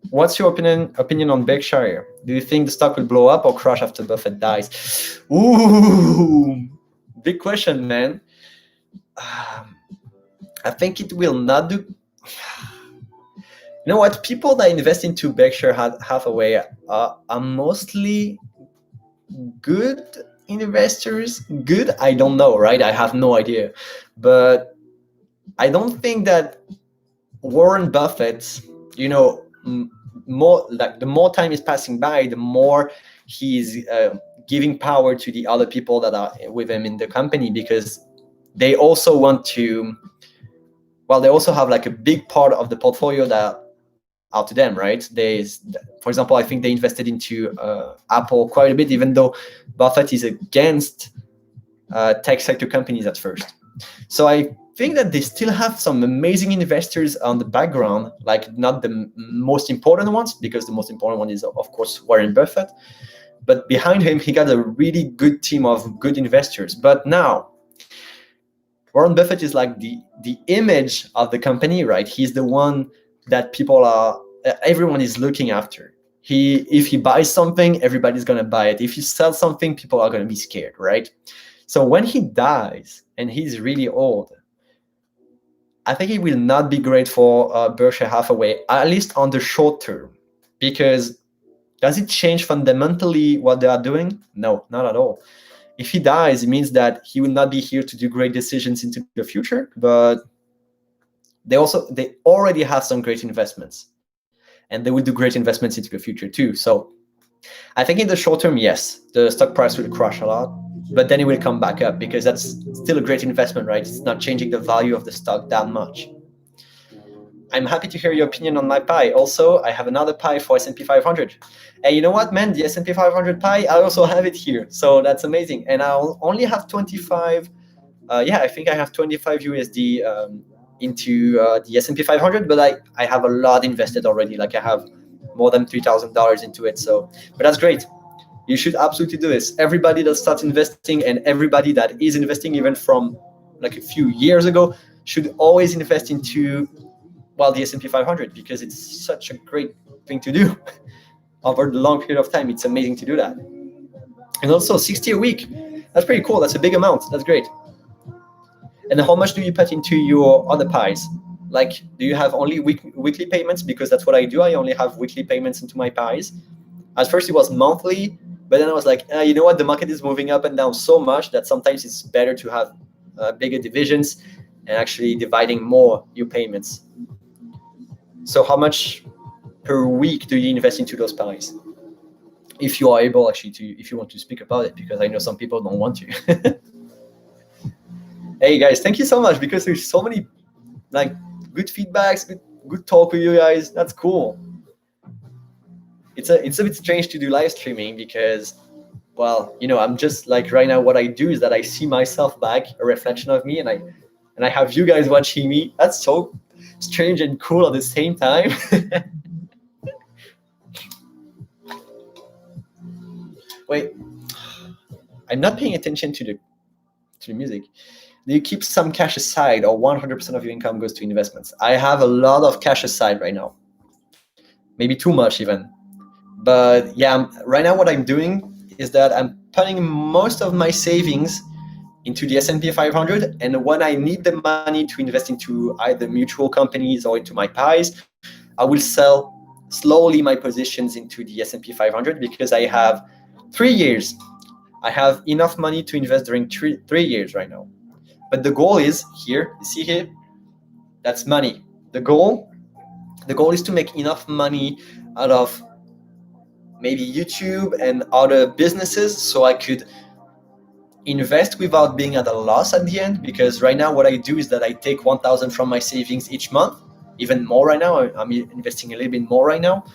Speaker 1: What's your opinion on Berkshire? Do you think the stock will blow up or crash after Buffett dies? Ooh, big question, man. I think it will not do. You know what? People that invest into Berkshire Hathaway are mostly good investors. Good? I don't know, right? I have no idea. But I don't think that Warren Buffett, you know, more like the more time is passing by, the more he's giving power to the other people that are with him in the company, because they also want to, well, they also have like a big part of the portfolio that out to them, right? For example, I think they invested into Apple quite a bit, even though Buffett is against tech sector companies at first. So I think that they still have some amazing investors on the background, like not the most important ones, because the most important one is, of course, Warren Buffett. But behind him, he got a really good team of good investors. But now, Warren Buffett is like the image of the company, right? He's the one that everyone is looking after. If he buys something, everybody's gonna buy it. If he sells something, people are gonna be scared, right? So when he dies and he's really old, I think it will not be great for Berkshire Hathaway, at least on the short term, because does it change fundamentally what they are doing? No, not at all. If he dies, it means that he will not be here to do great decisions into the future, but they already have some great investments, and they will do great investments into the future too. So I think in the short term, yes, the stock price will crash a lot, but then it will come back up because that's still a great investment, right? It's not changing the value of the stock that much. I'm happy to hear your opinion on my pie. Also, I have another pie for S&P 500. And you know what, man? The S&P 500 pie, I also have it here. So that's amazing. And I'll only have 25. I think I have 25 USD into the S&P 500, but I have a lot invested already. Like I have more than $3,000 into it. So, but that's great. You should absolutely do this. Everybody that starts investing and everybody that is investing even from like a few years ago should always invest into the S&P 500, because it's such a great thing to do over the long period of time. It's amazing to do that. And also 60 a week. That's pretty cool. That's a big amount. That's great. And how much do you put into your other pies? Like, do you have only weekly payments? Because that's what I do. I only have weekly payments into my pies. At first it was monthly, but then I was like, you know what? The market is moving up and down so much that sometimes it's better to have bigger divisions and actually dividing more your payments. So how much per week do you invest into those pies? If you are able actually if you want to speak about it, because I know some people don't want to. Hey guys, thank you so much, because there's so many like good feedbacks, good talk with you guys. That's cool. It's a bit strange to do live streaming because, well, you know, I'm just like right now what I do is that I see myself back, a reflection of me, and I have you guys watching me. That's so strange and cool at the same time. Wait, I'm not paying attention to the music. Do you keep some cash aside, or 100% of your income goes to investments? I have a lot of cash aside right now, maybe too much even. But yeah, right now what I'm doing is that I'm putting most of my savings into the S&P 500, and when I need the money to invest into either mutual companies or into my pies, I will sell slowly my positions into the S&P 500, because I have 3 years. I have enough money to invest during 3 years right now. But the goal is here, you see here, that's money. The goal is to make enough money out of maybe YouTube and other businesses, so I could invest without being at a loss at the end. Because right now what I do is that I take 1,000 from my savings each month, even more right now. I'm investing a little bit more right now,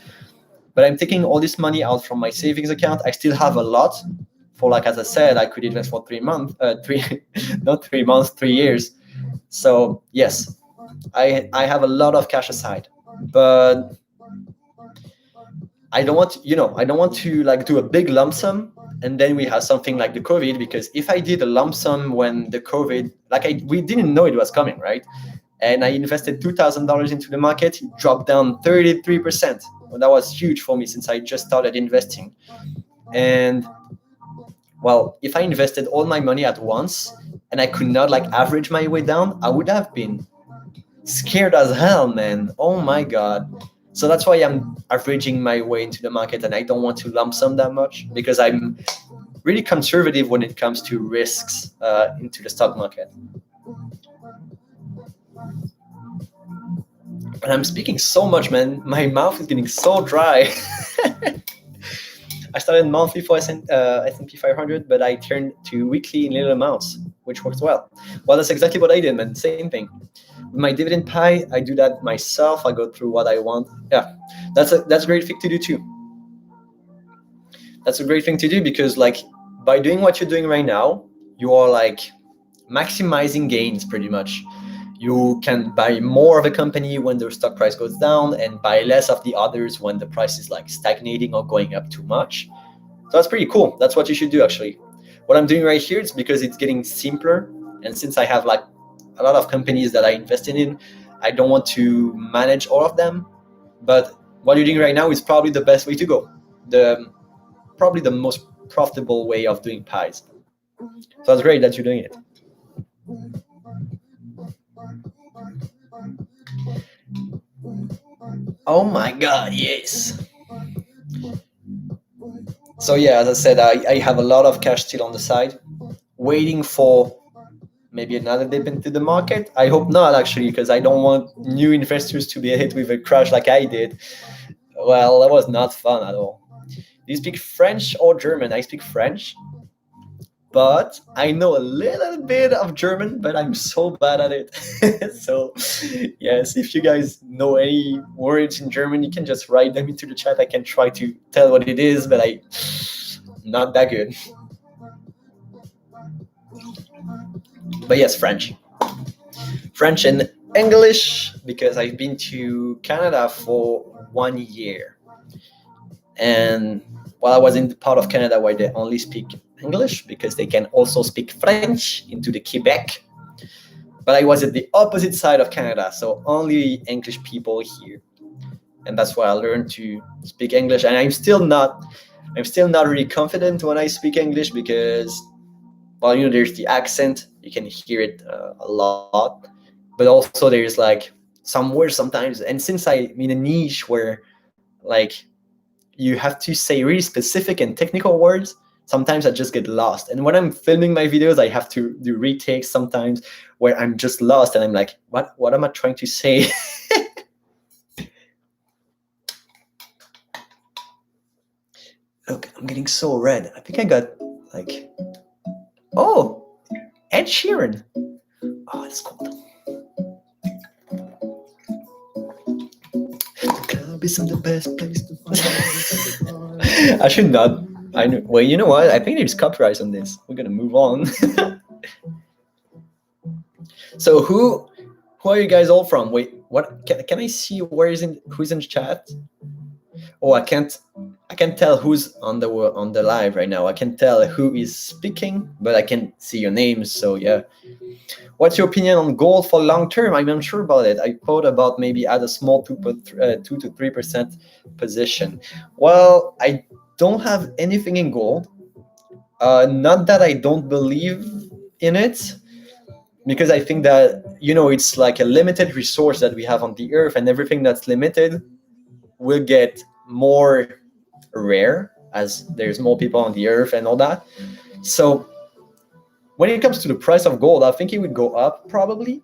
Speaker 1: but I'm taking all this money out from my savings account. I still have a lot for, like, as I said, I could invest for 3 months, not 3 months, 3 years. So yes, I have a lot of cash aside, but I don't want to like do a big lump sum. and then we have something like the COVID, because if I did a lump sum when the COVID, we didn't know it was coming, right? And I invested $2,000 into the market, it dropped down 33%. Well, that was huge for me since I just started investing. And well, if I invested all my money at once and I could not like average my way down, I would have been scared as hell, man. Oh my God. So that's why I'm averaging my way into the market, and I don't want to lump sum that much because I'm really conservative when it comes to risks into the stock market. And I'm speaking so much, man. My mouth is getting so dry. I started monthly for S&P 500, but I turned to weekly in little amounts, which works well. Well, that's exactly what I did, man. Same thing. With my dividend pie, I do that myself. I go through what I want. Yeah, that's a great thing to do too. That's a great thing to do because like by doing what you're doing right now, you are like maximizing gains pretty much. You can buy more of a company when their stock price goes down and buy less of the others when the price is like stagnating or going up too much. So that's pretty cool. That's what you should do actually. What I'm doing right here is because it's getting simpler, and since I have like a lot of companies that I invested in, I don't want to manage all of them. But what you're doing right now is probably the best way to go. Probably the most profitable way of doing pies. So it's great that you're doing it. Oh my God, yes. So yeah, as I said, I have a lot of cash still on the side, waiting for maybe another dip into the market. I hope not, actually, because I don't want new investors to be hit with a crash like I did. Well, that was not fun at all. Do you speak French or German? I speak French, but I know a little bit of German, but I'm so bad at it. So yes, if you guys know any words in German, you can just write them into the chat. I can try to tell what it is, but I'm not that good. But yes, French and English, because I've been to Canada for 1 year. And while I was in the part of Canada where they only speak English, because they can also speak French into the Quebec. But I was at the opposite side of Canada, so only English people here. And that's why I learned to speak English. And I'm still not really confident when I speak English because, well, you know, there's the accent. You can hear it a lot. But also there's like some words sometimes. And since I'm in a niche where like you have to say really specific and technical words, sometimes I just get lost. And when I'm filming my videos, I have to do retakes sometimes where I'm just lost and I'm like, what am I trying to say? Look, I'm getting so red. I think I got like, oh, Ed Sheeran. Oh, it's cold. The club isn't the best place to find. I should not. I know. Well, you know what? I think there's copyright on this. We're gonna move on. So who are you guys all from? Wait, what? Can I see who's in chat? Oh, I can't tell who's on the live right now. I can tell who is speaking, but I can't see your names. So yeah. What's your opinion on gold for long term? I'm unsure about it. I thought about maybe add a small 2 to 3% position. Well, I don't have anything in gold. Not that I don't believe in it, because I think that, you know, it's like a limited resource that we have on the earth, and everything that's limited will get more rare as there's more people on the earth and all that. So when it comes to the price of gold, I think it would go up probably.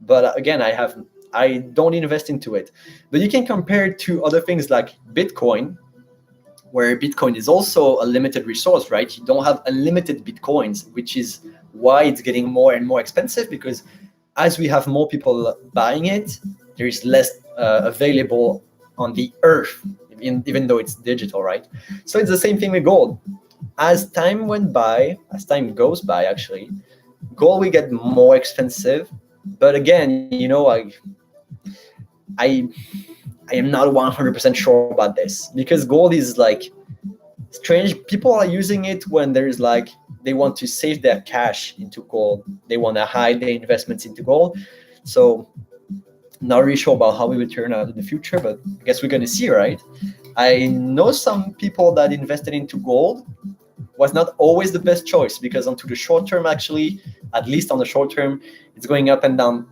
Speaker 1: But again, I don't invest into it. But you can compare it to other things like Bitcoin, where Bitcoin is also a limited resource, right? You don't have unlimited Bitcoins, which is why it's getting more and more expensive, because as we have more people buying it, there is less available on the earth, even though it's digital, right? So it's the same thing with gold. As time goes by, actually, gold will get more expensive. But again, you know, I am not 100% sure about this, because gold is like strange. People are using it when there's like they want to save their cash into gold. They want to hide their investments into gold. So not really sure about how it will turn out in the future, but I guess we're gonna see, right? I know some people that invested into gold was not always the best choice, because onto the short term, actually, at least on the short term, it's going up and down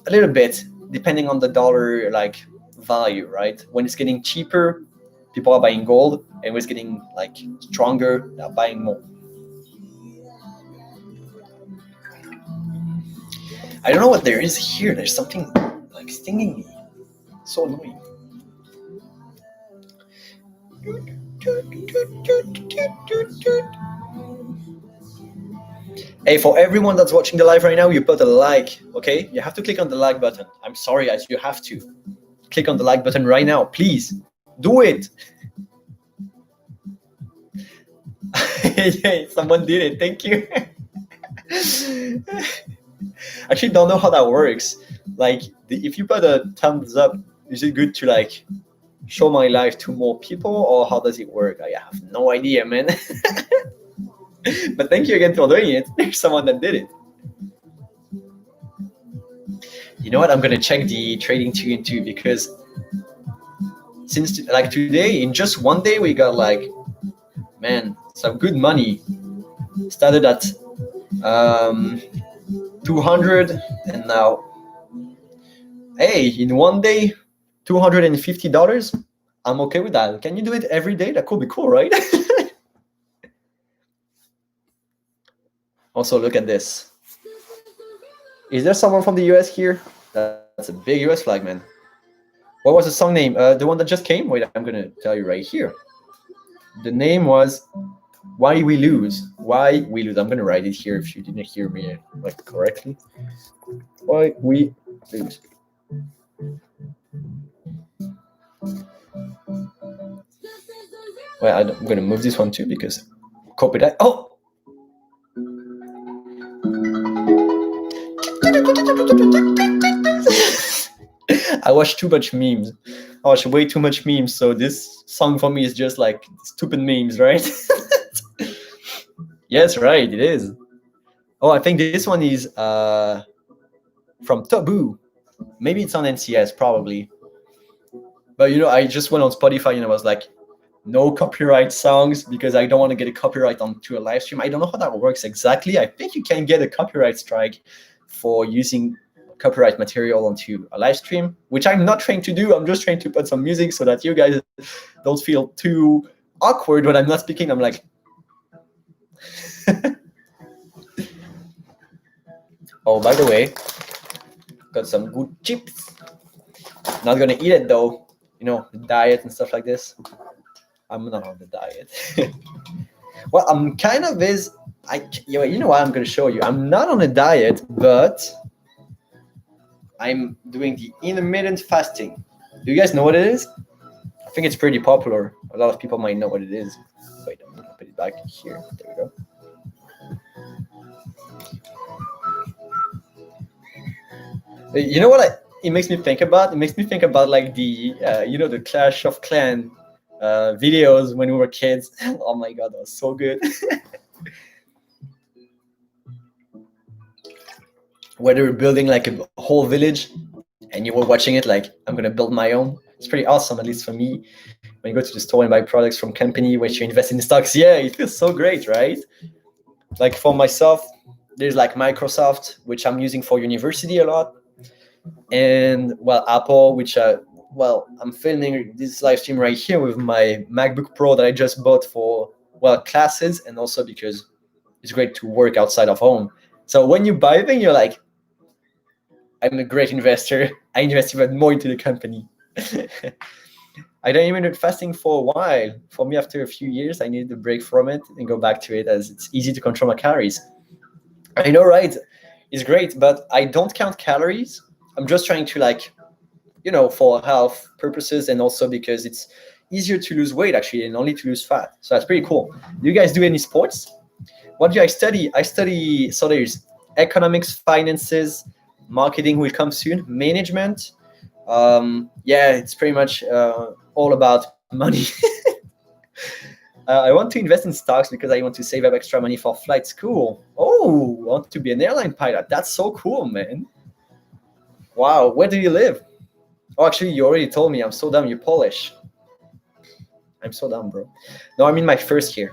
Speaker 1: a little bit depending on the dollar like value, right? When it's getting cheaper, people are buying gold, and when it's getting like stronger, they're buying more. I don't know what there is here. There's something like stinging me. So annoying. Hey, for everyone that's watching the live right now, you put a like, okay? You have to click on the like button. I'm sorry, guys, you have to. Click on the like button right now, please. Do it. Yay, someone did it. Thank you. Actually, don't know how that works. Like, if you put a thumbs up, is it good to like show my live to more people, or how does it work? I have no idea, man. But thank you again for doing it. There's someone that did it. You know what? I'm gonna check the trading tune too, because since like today, in just one day, we got like, man, some good money. Started at 200, and now, hey, in one day, $250. I'm okay with that. Can you do it every day? That could be cool, right? Also, look at this. Is there someone from the US here? That's a big US flag, man. What was the song name? The one that just came? Wait, I'm gonna tell you right here. The name was Why We Lose. Why We Lose. I'm gonna write it here if you didn't hear me like correctly. Why We Lose. Well, I'm gonna move this one too because copyright. Oh. I watch too much memes. I watch way too much memes, so this song for me is just like stupid memes, right? Yes, right, it is. Oh, I think this one is from Taboo. Maybe it's on NCS, probably. But you know, I just went on Spotify and I was like, no copyright songs, because I don't want to get a copyright onto a live stream. I don't know how that works exactly. I think you can get a copyright strike for using copyright material onto a live stream, which I'm not trying to do. I'm just trying to put some music so that you guys don't feel too awkward when I'm not speaking. I'm like, oh, by the way, got some good chips. Not gonna eat it though. You know, the diet and stuff like this. I'm not on the diet. Well, I'm kind of is. You know what? I'm gonna show you. I'm not on a diet, but I'm doing the intermittent fasting. Do you guys know what it is? I think it's pretty popular. A lot of people might know what it is. Wait, I'm gonna put it back here. There we go. You know what it makes me think about? It makes me think about like the the Clash of Clans videos when we were kids. Oh my god, that was so good. Where they were building like a whole village and you were watching it like, I'm gonna build my own. It's pretty awesome, at least for me. When you go to the store and buy products from company, when you invest in stocks, yeah, it feels so great, right? Like for myself, there's like Microsoft, which I'm using for university a lot. And well, Apple, which I'm filming this live stream right here with my MacBook Pro that I just bought for classes, and also because it's great to work outside of home. So when you buy things, you're like, I'm a great investor. I invest even more into the company. I don't even do fasting for a while. For me, after a few years, I needed a break from it and go back to it, as it's easy to control my calories. I know, right? It's great, but I don't count calories. I'm just trying to for health purposes, and also because it's easier to lose weight actually and only to lose fat. So that's pretty cool. Do you guys do any sports? What do I study? So there's economics, finances, marketing will come soon, management. It's pretty much all about money. I want to invest in stocks because I want to save up extra money for flight school. Oh, I want to be an airline pilot. That's so cool, man. Wow, where do you live? Oh, actually, you already told me. I'm so dumb. You're Polish. I'm so dumb, bro. No, I'm in my first year.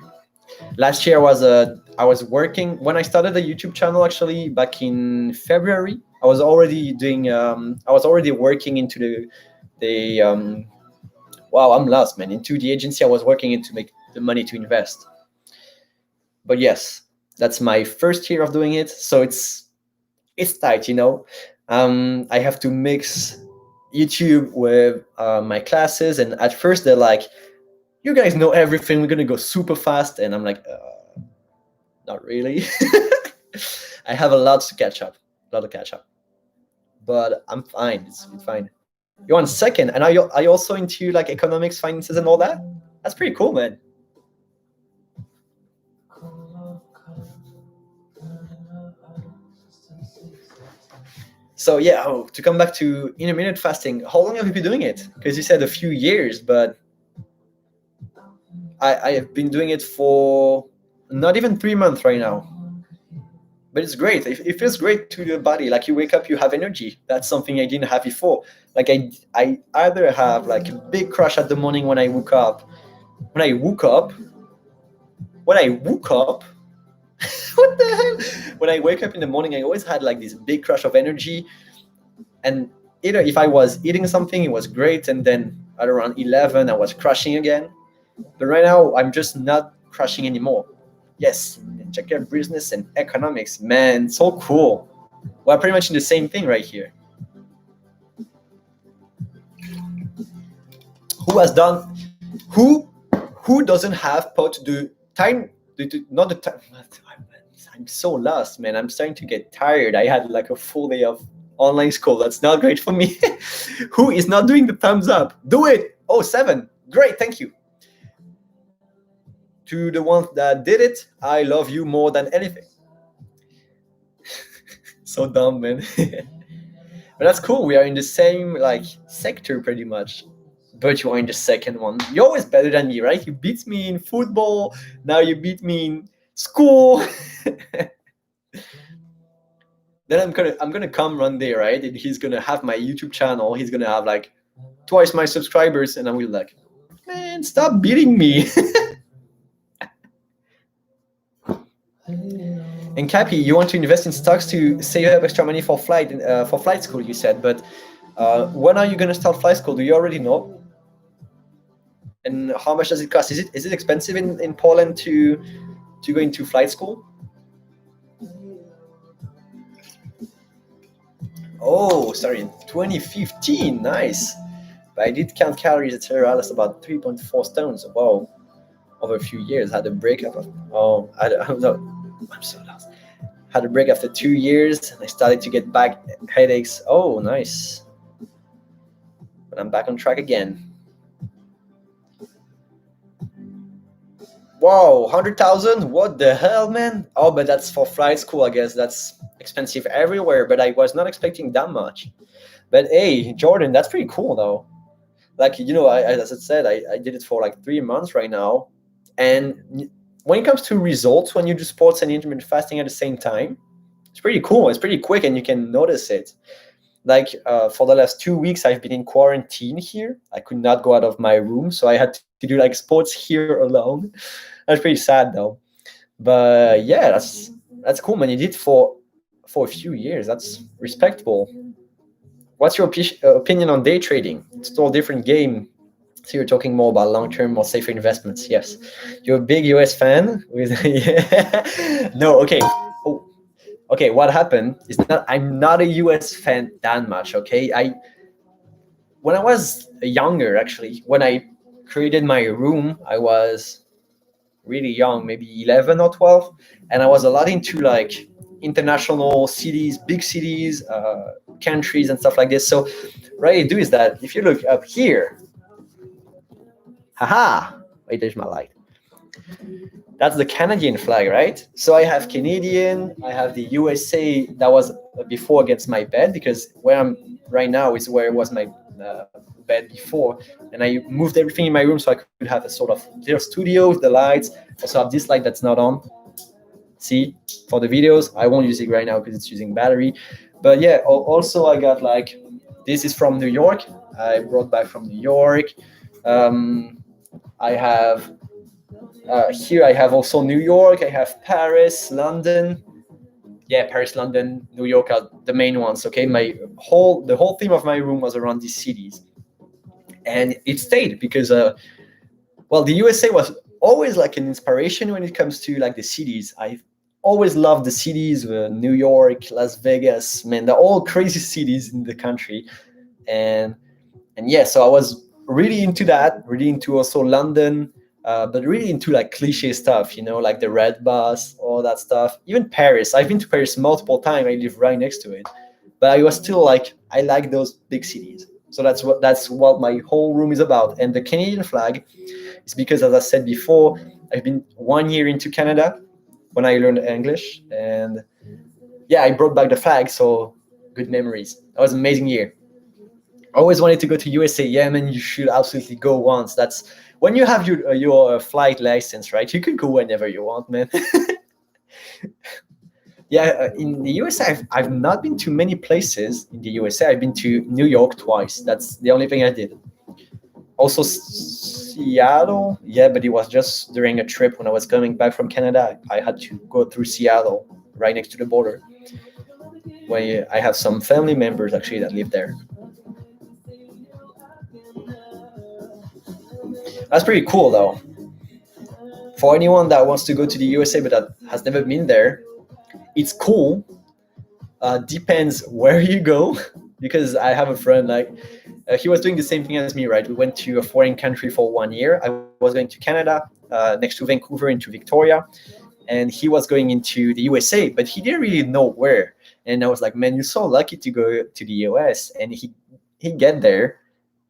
Speaker 1: Last year I was working when I started the YouTube channel. Actually, back in February, I was already doing. I was already working into the. Wow, I'm lost, man. Into the agency I was working in to make the money to invest. But yes, that's my first year of doing it, so it's tight, you know. I have to mix YouTube with my classes, and at first they're like, "You guys know everything. We're gonna go super fast," and I'm like, "Not really." I have a lot to catch up, but I'm fine. It's fine. You're on second, and are you also into like economics, finances, and all that? That's pretty cool, man. So yeah, to come back to intermittent fasting, how long have you been doing it? Because you said a few years, but I have been doing it for not even 3 months right now. But it's great. It feels great to the body. Like you wake up, you have energy. That's something I didn't have before. Like I either have like a big crush at the morning when I woke up. When I woke up, what the hell? When I wake up in the morning, I always had like this big crush of energy. And either if I was eating something, it was great, and then at around 11, I was crashing again. But right now, I'm just not crashing anymore. Yes, check out business and economics, man, so cool. We're pretty much in the same thing right here. Who has done? Who doesn't have put the time? Not the time. I'm so lost, man. I'm starting to get tired. I had like a full day of online school. That's not great for me. Who is not doing the thumbs up? Do it. Oh, 7. Great, thank you. To the ones that did it, I love you more than anything. So dumb, man. But that's cool. We are in the same like sector pretty much. But you are in the second one. You're always better than me, right? You beat me in football. Now you beat me in school. Then I'm gonna come one day, right? And he's gonna have my YouTube channel. He's gonna have like twice my subscribers, and I will like, man, stop beating me. And Cappy, you want to invest in stocks to save up extra money for flight school, you said. But when are you gonna start flight school? Do you already know? And how much does it cost? Is it expensive in Poland to go into flight school? Oh, sorry, in 2015, nice. But I did count calories, etc. That's about 3.4 stones. Wow, over a few years, had a breakup. I don't know. I'm so lost. Had a break after 2 years. I started to get back headaches. Oh, nice. But I'm back on track again. Whoa, 100,000? What the hell, man? Oh, but that's for flight school, I guess. That's expensive everywhere, but I was not expecting that much. But hey, Jordan, that's pretty cool, though. Like, you know, as I said, I did it for like 3 months right now. And when it comes to results, when you do sports and intermittent fasting at the same time, it's pretty cool. It's pretty quick, and you can notice it. Like for the last 2 weeks, I've been in quarantine here. I could not go out of my room, so I had to do like sports here alone. That's pretty sad, though. But yeah, that's cool, man. You did for a few years. That's respectable. What's your opinion on day trading? It's still a different game. So you're talking more about long-term, more safer investments. Yes, you're a big US fan. Yeah. No, okay. Oh, okay. What happened is that I'm not a US fan that much. Okay, when I was younger, actually, when I created my room, I was really young, maybe 11 or 12, and I was a lot into like international cities, big cities, countries, and stuff like this. So what I do is that if you look up here, haha, wait, there's my light. That's the Canadian flag, right? So I have Canadian, I have the USA that was before against my bed, because where I'm right now is where was my bed before, and I moved everything in my room so I could have a sort of little studio with the lights. Also have this light that's not on. See, for the videos, I won't use it right now because it's using battery. But yeah, also I got like, this is from New York. I brought back from New York. I have here I have also New York. I have Paris, London. Yeah, Paris, London, New York are the main ones. Okay, the whole theme of my room was around these cities, and it stayed because well, the USA was always like an inspiration when it comes to like the cities. I always loved the cities, New York, Las Vegas. Man, they're all crazy cities in the country, and yeah, so I was really into that, really into also London, but really into like cliche stuff, like the red bus, all that stuff. Even Paris. I've been to Paris multiple times. I live right next to it, but I was still like, I like those big cities. So that's what my whole room is about. And the Canadian flag is because, as I said before, I've been 1 year into Canada when I learned English, and yeah, I brought back the flag. So good memories. That was an amazing year. Always wanted to go to USA. Yeah, man, you should absolutely go once. That's when you have your flight license, right? You can go whenever you want, man. Yeah, in the USA, I've not been to many places in the USA. I've been to New York twice. That's the only thing I did. Also Seattle, yeah, but it was just during a trip when I was coming back from Canada. I had to go through Seattle, right next to the border, where I have some family members actually that live there. That's pretty cool, though. For anyone that wants to go to the USA but that has never been there, it's cool. Depends where you go, because I have a friend like he was doing the same thing as me, right? We went to a foreign country for 1 year. I was going to Canada, next to Vancouver, into Victoria, and he was going into the USA, but he didn't really know where. And I was like, man, you're so lucky to go to the US. And he get there,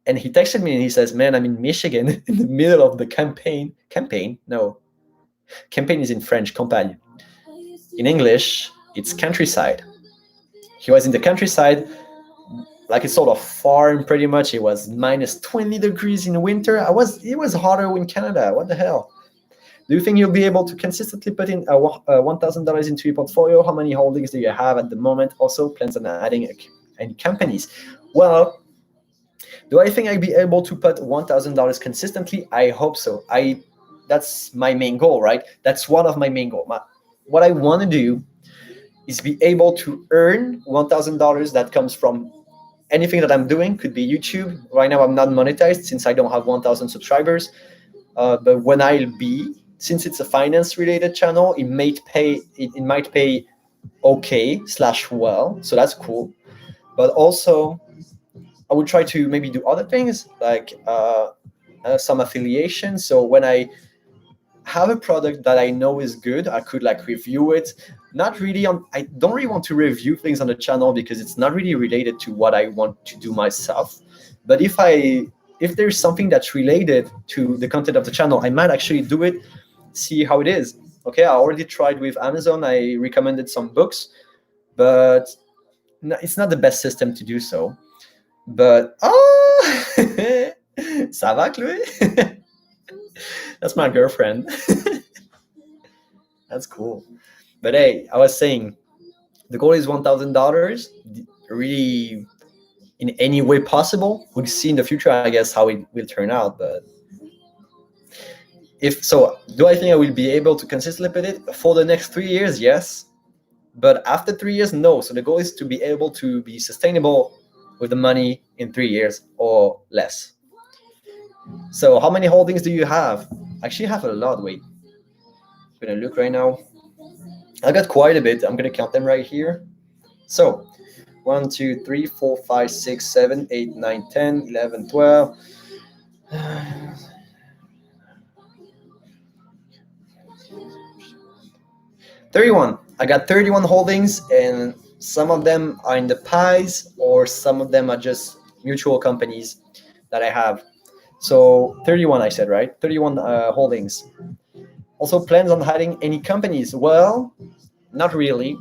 Speaker 1: and he texted me and he says, man, I'm in Michigan in the middle of the campaign. No, campaign is in French, campagne. In English, it's countryside. He was in the countryside, like a sort of farm, pretty much. It was minus 20 degrees in winter. It was hotter in Canada. What the hell? Do you think you'll be able to consistently put in $1,000 into your portfolio? How many holdings do you have at the moment? Also, plans on adding any companies? Well, do I think I'd be able to put $1,000 consistently? I hope so. That's my main goal, right? That's one of my main goals. What I want to do is be able to earn $1,000 that comes from anything that I'm doing. Could be YouTube. Right now, I'm not monetized since I don't have 1,000 subscribers. But when I'll be, since it's a finance-related channel, it might pay okay/well. So that's cool. But also, I would try to maybe do other things like some affiliation. So when I have a product that I know is good, I could like review it. Not really I don't really want to review things on the channel because it's not really related to what I want to do myself. But if there's something that's related to the content of the channel, I might actually do it, see how it is. Okay, I already tried with Amazon. I recommended some books, but it's not the best system to do so. But ça va, Chloe? That's my girlfriend. That's cool. But hey, I was saying, the goal is $1,000. Really, in any way possible. We'll see in the future, I guess, how it will turn out. But if so, do I think I will be able to consistently put it for the next 3 years? Yes. But after 3 years, no. So the goal is to be able to be sustainable with the money in 3 years or less. So how many holdings do you have? I actually have a lot. Wait, I'm gonna look right now. I got quite a bit. I'm gonna count them right here. So 1, 2, 3, 4, 5, 6, 7, 8, 9, 10, 11, 12. 31. I got 31 holdings, and some of them are in the pies, or some of them are just mutual companies that I have. So 31, I said, right? 31 holdings. Also, plans on adding any companies? Well, not really.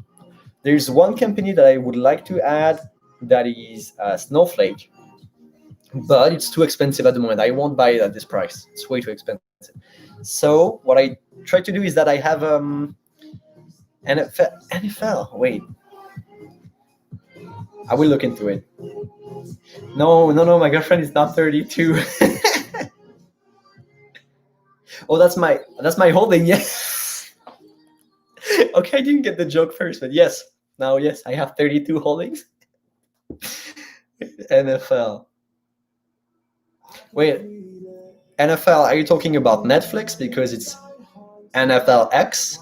Speaker 1: There's one company that I would like to add, that is Snowflake. but it's too expensive at the moment. I won't buy it at this price. It's way too expensive. So what I try to do is that I have NFL. Wait, I will look into it. No, no, no. My girlfriend is not 32. Oh, that's my holding. Yes. Okay, I didn't get the joke first, but yes. Now, yes, I have 32 holdings. NFL. Wait, NFL, are you talking about Netflix? Because it's NFL X?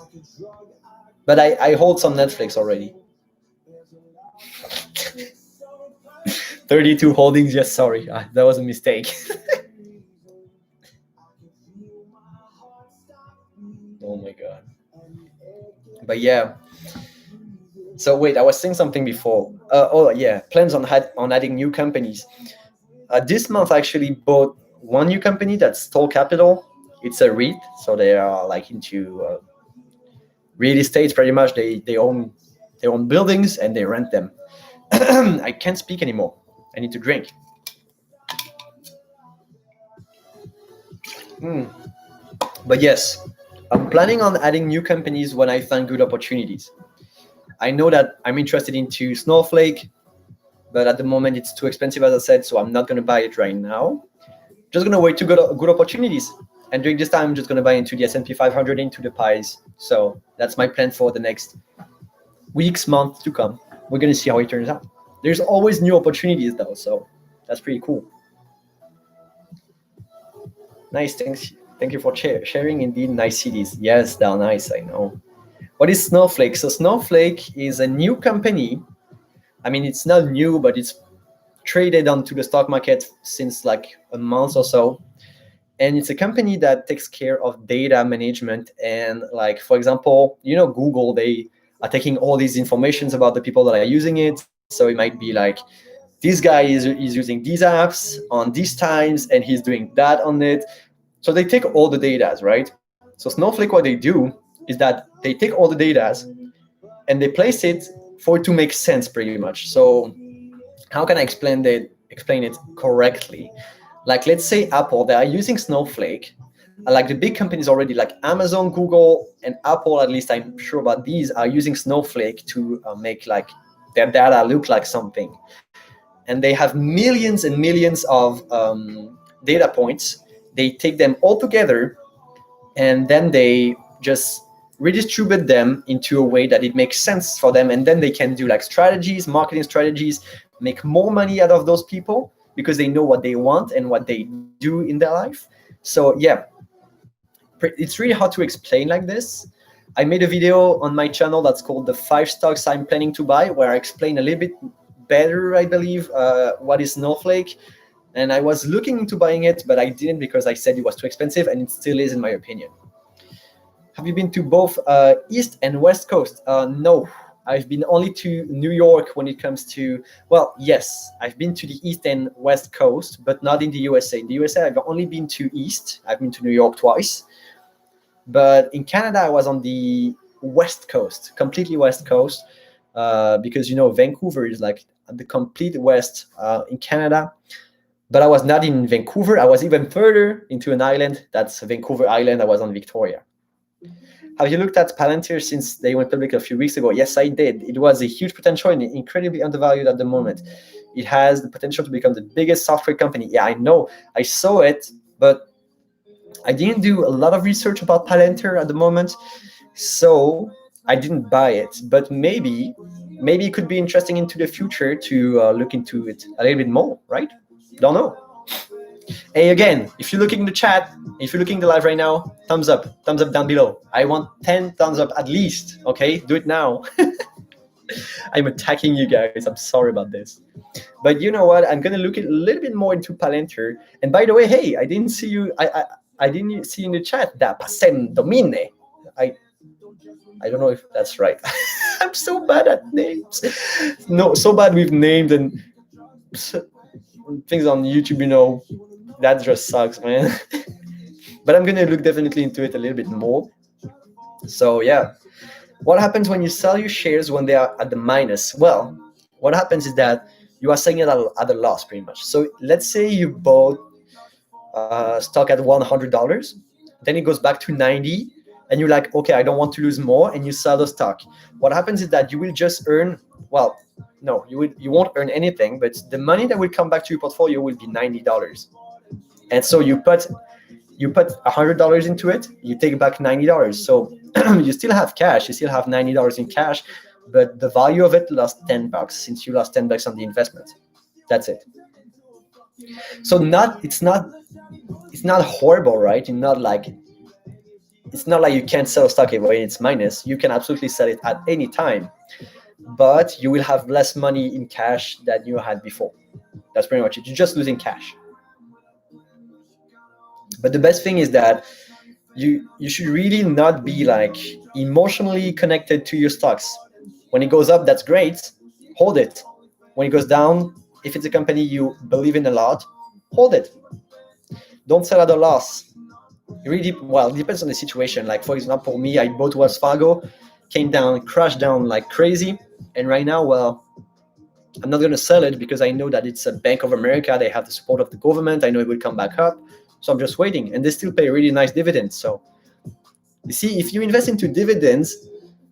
Speaker 1: But I hold some Netflix already. 32 holdings, yes, sorry. That was a mistake. Oh my God. But yeah. So wait, I was saying something before. Oh yeah, plans on adding new companies. This month I actually bought one new company that's Tall Capital. It's a REIT, so they are like into real estate. Pretty much, they own buildings and they rent them. I can't speak anymore. I need to drink. But yes, I'm planning on adding new companies when I find good opportunities. I know that I'm interested into Snowflake, but at the moment it's too expensive, as I said, so I'm not going to buy it right now. Just going to wait to good opportunities. And during this time, I'm just going to buy into the S&P 500, into the pies. So that's my plan for the next weeks, months to come. We're going to see how it turns out. There's always new opportunities, though, so that's pretty cool. Nice, thanks. Thank you for sharing. Indeed, nice cities. Yes, they're nice, I know. What is Snowflake? So Snowflake is a new company. I mean, it's not new, but it's traded onto the stock market since like a month or so. And it's a company that takes care of data management. And like, for example, Google, they are taking all these informations about the people that are using it. So it might be like, this guy is using these apps on these times and he's doing that on it. So they take all the data, right? So Snowflake, what they do is that they take all the data and they place it for it to make sense pretty much. So how can I explain it correctly? Like, let's say Apple, they are using Snowflake. Like the big companies already, like Amazon, Google, and Apple, at least I'm sure about these, are using Snowflake to make like their data look like something. And they have millions and millions of data points. They take them all together, and then they just redistribute them into a way that it makes sense for them, and then they can do like strategies, marketing strategies, make more money out of those people because they know what they want and what they do in their life. So yeah, it's really hard to explain like this. I made a video on my channel that's called the 5 stocks I'm planning to buy, where I explain a little bit better, I believe, what is Snowflake. And I was looking into buying it, but I didn't because I said it was too expensive, and it still is, in my opinion. Have you been to both East and West Coast? No, I've been only to New York when it comes to, well, yes, I've been to the East and West Coast, but not in the USA. In the USA, I've only been to East. I've been to New York twice. But in Canada, I was on the West Coast, completely West Coast, because, Vancouver is like the complete West in Canada. But I was not in Vancouver. I was even further into an island. That's Vancouver Island. I was on Victoria. Have you looked at Palantir since they went public a few weeks ago? Yes, I did. It was a huge potential and incredibly undervalued at the moment. It has the potential to become the biggest software company. Yeah, I know. I saw it, but I didn't do a lot of research about Palantir at the moment, so I didn't buy it. But maybe it could be interesting into the future to look into it a little bit more, right? Don't know. Hey, again, if you're looking in the chat, if you're looking in the live right now, thumbs up down below. I want 10 thumbs up at least. Okay, do it now. I'm attacking you guys. I'm sorry about this. But you know what? I'm gonna look a little bit more into Palantir. And by the way, hey, I didn't see you. I didn't see in the chat that Pasem Domine. I don't know if that's right. I'm so bad at names. No, so bad with names and things on YouTube, that just sucks, man. But I'm gonna look definitely into it a little bit more. So yeah, what happens when you sell your shares when they are at the minus? Well, what happens is that you are selling it at a loss pretty much. So let's say you bought stock at $100, then it goes back to 90, and you're like, okay, I don't want to lose more, and you sell the stock. What happens is that you will just earn, well, no, you won't earn anything, but the money that will come back to your portfolio will be $90. And so you put $100 into it, you take back $90. So you still have cash, you still have $90 in cash, but the value of it lost $10 since you lost $10 on the investment. That's it. So it's not horrible, right? It's not like you can't sell stock when it's minus. You can absolutely sell it at any time, but you will have less money in cash than you had before. That's pretty much it. You're just losing cash. But the best thing is that you should really not be like emotionally connected to your stocks. When it goes up, that's great. Hold it. When it goes down, if it's a company you believe in a lot, hold it. Don't sell at a loss. It really, well, it depends on the situation. Like, for example, me, I bought Wells Fargo, came down, crashed down like crazy. And right now, well, I'm not going to sell it because I know that it's a Bank of America. They have the support of the government. I know it will come back up. So I'm just waiting. And they still pay really nice dividends. So you see, if you invest into dividends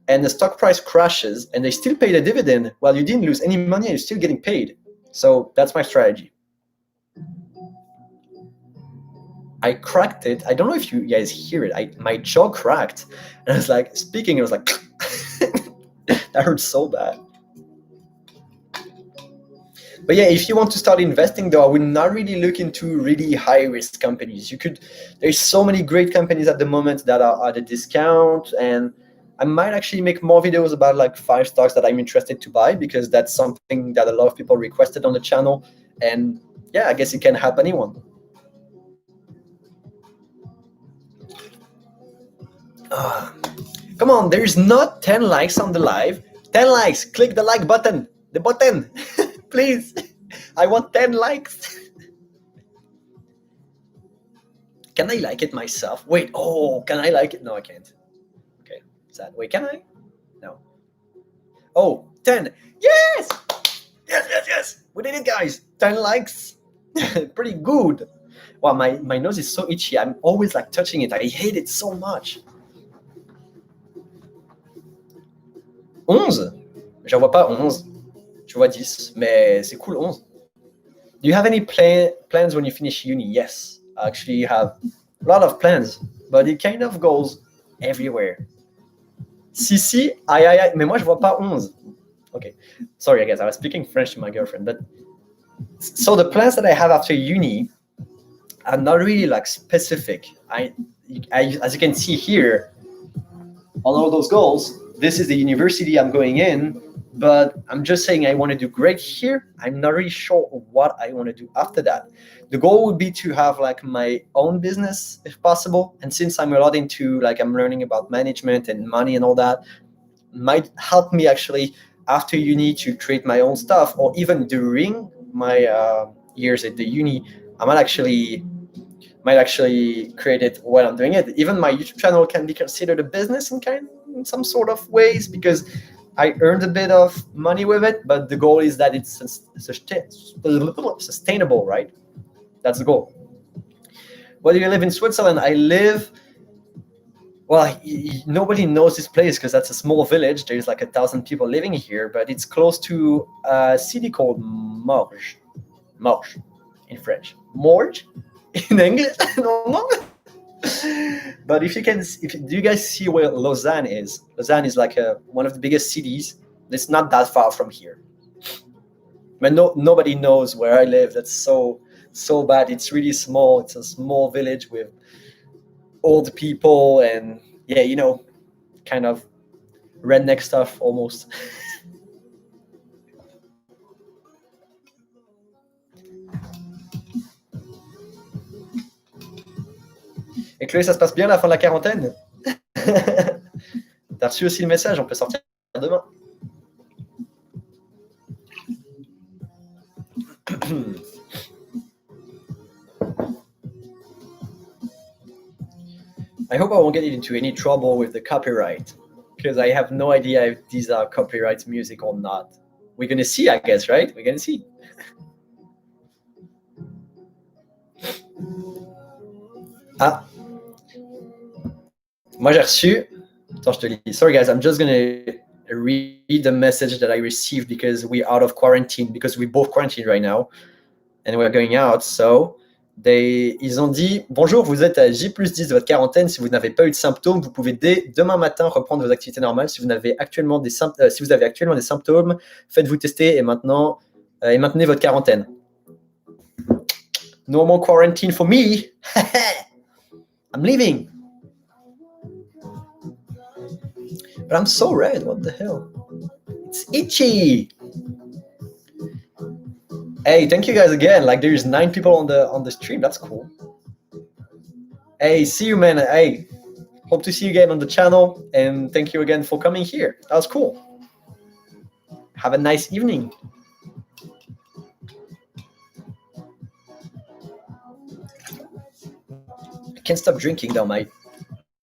Speaker 1: and the stock price crashes and they still pay the dividend, well, you didn't lose any money and you're still getting paid. So that's my strategy. I cracked it. I don't know if you guys hear it. My jaw cracked. And I was like, speaking, I was like, that hurts so bad. But yeah, if you want to start investing, though, I would not really look into really high risk companies. There's so many great companies at the moment that are at a discount, and I might actually make more videos about like 5 stocks that I'm interested to buy, because that's something that a lot of people requested on the channel. And yeah, I guess it can help anyone. Come on, there's not 10 likes on the live. 10 likes, click the like button, please. I want 10 likes. Can I like it myself? Wait, can I like it? No, I can't. Okay, sad. Wait, can I? No. Oh, 10. Yes! Yes. We did it, guys. 10 likes. Pretty good. Wow, my nose is so itchy. I'm always like touching it. I hate it so much. 11. J'en vois pas 11. Je vois 10, mais c'est cool, 11. Do you have any plans when you finish uni? Yes, I actually have a lot of plans, but it kind of goes everywhere. Si, aïe, mais moi je vois pas 11. Okay, sorry guys, I was speaking French to my girlfriend. But so the plans that I have after uni are not really like specific. I as you can see here, on all those goals, this is the university I'm going in, but I'm just saying I want to do great here. I'm not really sure what I want to do after that. The goal would be to have like my own business if possible. And since I'm a lot into like I'm learning about management and money and all that, might help me actually after uni to create my own stuff, or even during my years at the uni, I might actually create it while I'm doing it. Even my YouTube channel can be considered a business in some sort of ways, because I earned a bit of money with it, but the goal is that it's sustainable, right? That's the goal. Where do you live in Switzerland? I live, well, nobody knows this place because that's a small village. There's like 1,000 people living here, but it's close to a city called Morges. Morges in French. Morges in English? I don't know. But do you guys see where Lausanne is? Lausanne is like one of the biggest cities. It's not that far from here. But nobody knows where I live. That's so bad. It's really small. It's a small village with old people and kind of redneck stuff almost. Et Chloé, ça se passe bien à la fin de la quarantaine? T'as reçu aussi le message, on peut sortir demain. I hope I won't get into any trouble with the copyright, because I have no idea if these are copyright music or not. we're gonna see, I guess, right? We're gonna see. Ah, moi j'ai reçu. Attends, je te lis. Sorry guys, I'm just gonna read the message that I received because we're out of quarantine, because we're both quarantined right now and we're going out. So ils ont dit bonjour, vous êtes à J+10 de votre quarantaine. Si vous n'avez pas eu de symptômes, vous pouvez dès demain matin reprendre vos activités normales. Si vous avez actuellement des symptômes, faites-vous tester et maintenez votre quarantaine. No more quarantine for me. I'm leaving. But I'm so red. What the hell? It's itchy. Hey, thank you guys again. Like, there's 9 people on the stream. That's cool. Hey, see you, man. Hey, hope to see you again on the channel. And thank you again for coming here. That was cool. Have a nice evening. I can't stop drinking though.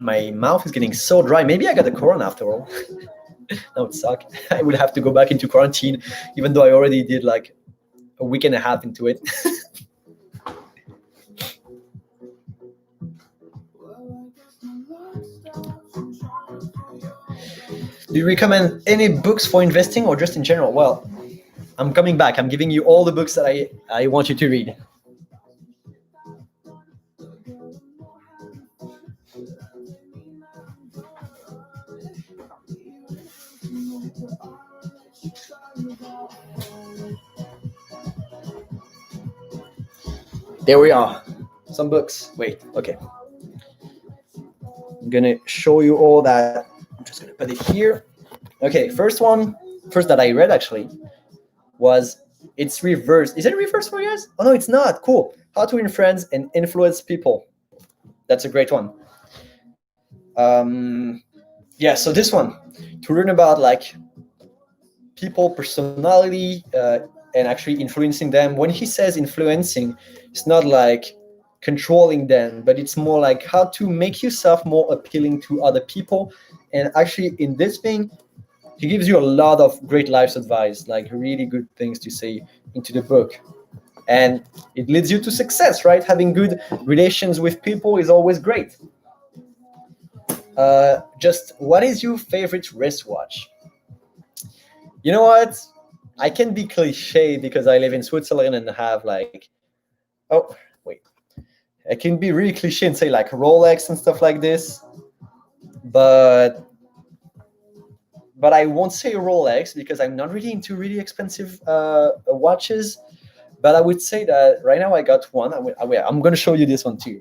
Speaker 1: My mouth is getting so dry. Maybe I got the corona after all. That would suck. I would have to go back into quarantine, even though I already did like a week and a half into it. Do you recommend any books for investing or just in general? Well, I'm coming back. I'm giving you all the books that I want you to read. There we are. Some books. Wait, okay. I'm gonna show you all that. I'm just gonna put it here. Okay, first that I read actually was, it's reverse. Is it reverse for you guys? Oh no, it's not. Cool. How to Win Friends and Influence People. That's a great one. Yeah, so this one, to learn about like people, personality, and actually influencing them. When he says influencing, it's not like controlling them, but it's more like how to make yourself more appealing to other people. And actually in this thing, he gives you a lot of great life advice, like really good things to say into the book. And it leads you to success, right? Having good relations with people is always great. Just what is your favorite wristwatch? You know what? I can be cliche because I live in Switzerland and have like, oh, wait. I can be really cliche and say like Rolex and stuff like this. But I won't say Rolex because I'm not really into really expensive watches. But I would say that right now I got one. I'm going to show you this one too.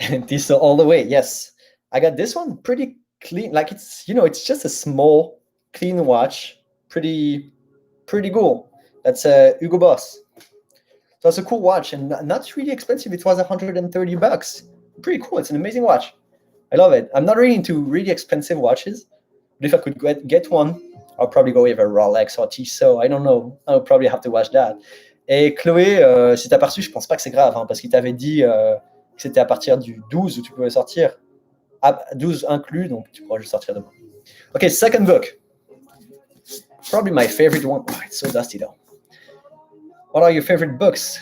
Speaker 1: And Tissot all the way. Yes, I got this one pretty clean. Like it's just a small, clean watch. Pretty cool. That's Hugo Boss. So it's a cool watch and not really expensive. It was $130. Pretty cool. It's an amazing watch. I love it. I'm not really into really expensive watches, but if I could get one, I'll probably go with a Rolex or Tissot. I don't know. I'll probably have to watch that. Et Chloé, si t'as pas reçu, je pense pas que c'est grave, hein, parce qu'il t'avait dit que c'était à partir du 12 où tu pouvais sortir. 12 inclus, donc tu pourras juste sortir demain. Okay, second book. Probably my favorite one. Oh, it's so dusty though. What are your favorite books?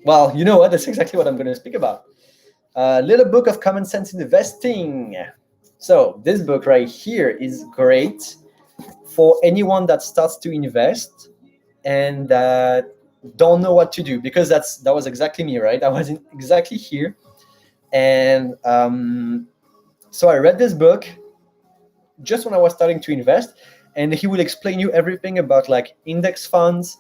Speaker 1: Well, you know what? That's exactly what I'm going to speak about. Little Book of Common Sense Investing. So this book right here is great for anyone that starts to invest and don't know what to do, because that was exactly me, right? I was exactly here. And so I read this book just when I was starting to invest, and he will explain you everything about like index funds,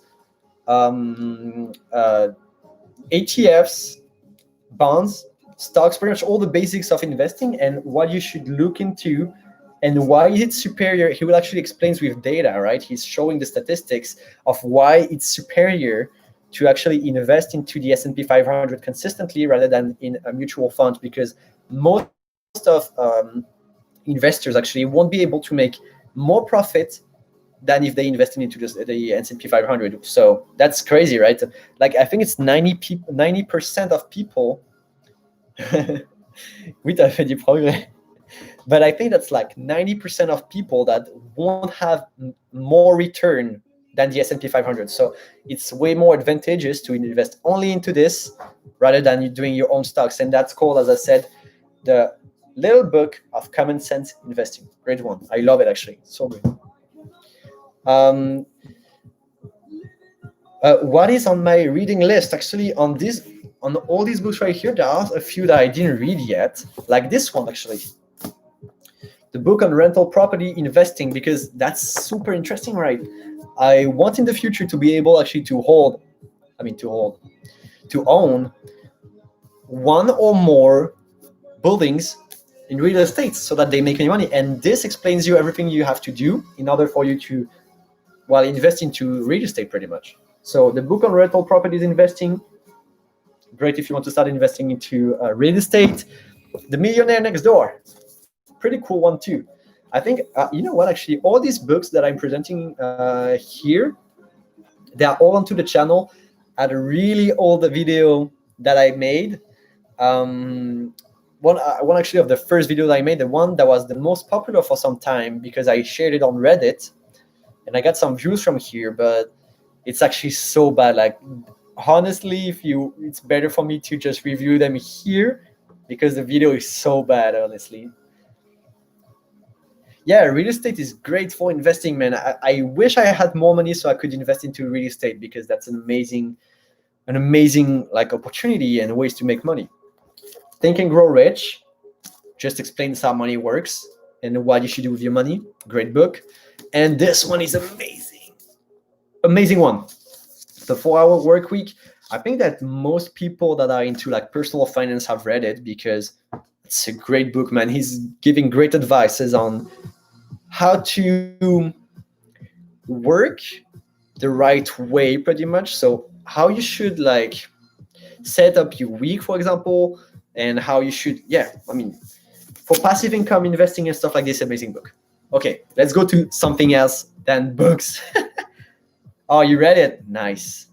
Speaker 1: ETFs, bonds, stocks, pretty much all the basics of investing and what you should look into and why it's superior. He will actually explain with data, right? He's showing the statistics of why it's superior to actually invest into the S&P 500 consistently rather than in a mutual fund, because most of investors actually won't be able to make more profit than if they invested into just the S&P 500. So that's crazy, right? Like I think it's 90% of people. Oui, t'as fait du progrès. But I think that's like 90% of people that won't have more return than the S&P 500. So it's way more advantageous to invest only into this rather than you doing your own stocks. And that's called, as I said, the Little Book of Common Sense Investing. Great one. I love it, actually. So good. What is on my reading list? Actually, on all these books right here, there are a few that I didn't read yet, like this one, actually. The book on rental property investing, because that's super interesting, right? I want in the future to be able actually to own one or more buildings in real estate so that they make any money. And this explains you everything you have to do in order for you to, well, invest into real estate pretty much. So the book on rental properties investing, great if you want to start investing into real estate. The Millionaire Next Door, pretty cool one too. I think, you know what, actually, all these books that I'm presenting here, they are all onto the channel at a really old video that I made. One actually of the first video that I made, the one that was the most popular for some time because I shared it on Reddit and I got some views from here, but it's actually so bad. Like, honestly, it's better for me to just review them here because the video is so bad, honestly. Yeah, real estate is great for investing, man. I wish I had more money so I could invest into real estate because that's an amazing like opportunity and ways to make money. Think and Grow Rich just explains how money works and what you should do with your money. Great book. And this one is amazing one. The 4-Hour Work Week. I think that most people that are into like personal finance have read it because it's a great book, man. He's giving great advices on how to work the right way, pretty much. So how you should like set up your week, for example, and how you should, for passive income investing and stuff like this. Amazing book. Okay, let's go to something else than books. Oh, you read it? Nice.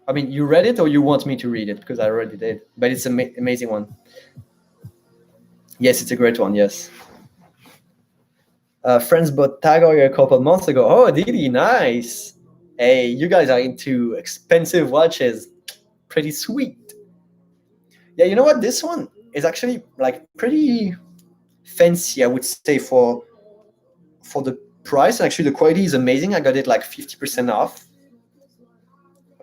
Speaker 1: I mean, you read it or you want me to read it? Because I already did, but it's an amazing one. Yes, it's a great one, yes. Friends bought Tag Heuer a couple months ago. Oh, did he? Nice. Hey, you guys are into expensive watches. Pretty sweet. Yeah, you know what? This one is actually like pretty fancy, I would say, for the price. Actually, the quality is amazing. I got it like 50% off.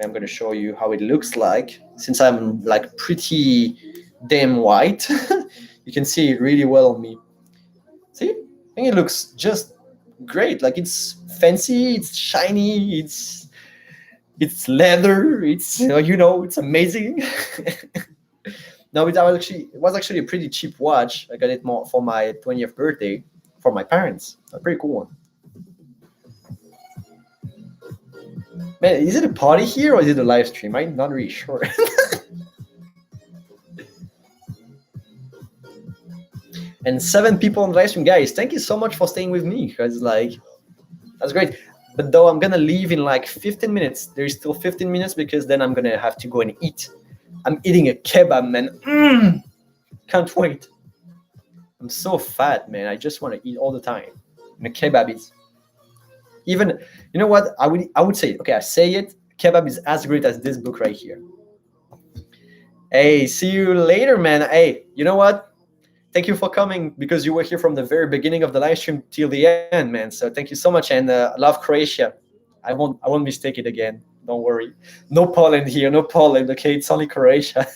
Speaker 1: I'm going to show you how it looks like. Since I'm like pretty damn white, you can see it really well on me. See? I think it looks just great. Like, it's fancy, it's shiny, it's leather, it's it's amazing. No, it was actually a pretty cheap watch. I got it more for my 20th birthday for my parents. A pretty cool one. Man, is it a party here or is it a live stream? I'm not really sure. And 7 people on the live stream. Guys, thank you so much for staying with me, because like, that's great. But though I'm gonna leave in like 15 minutes. There's still 15 minutes because then I'm gonna have to go and eat. I'm eating a kebab, man. Can't wait. I'm so fat, man. I just want to eat all the time. And a kebab is even, you know what? I would say, okay, I say it. Kebab is as great as this book right here. Hey, see you later, man. Hey, you know what? Thank you for coming, because you were here from the very beginning of the live stream till the end, man. So thank you so much, and love Croatia. I won't mistake it again. Don't worry. No Poland here, no Poland. Okay, it's only Croatia.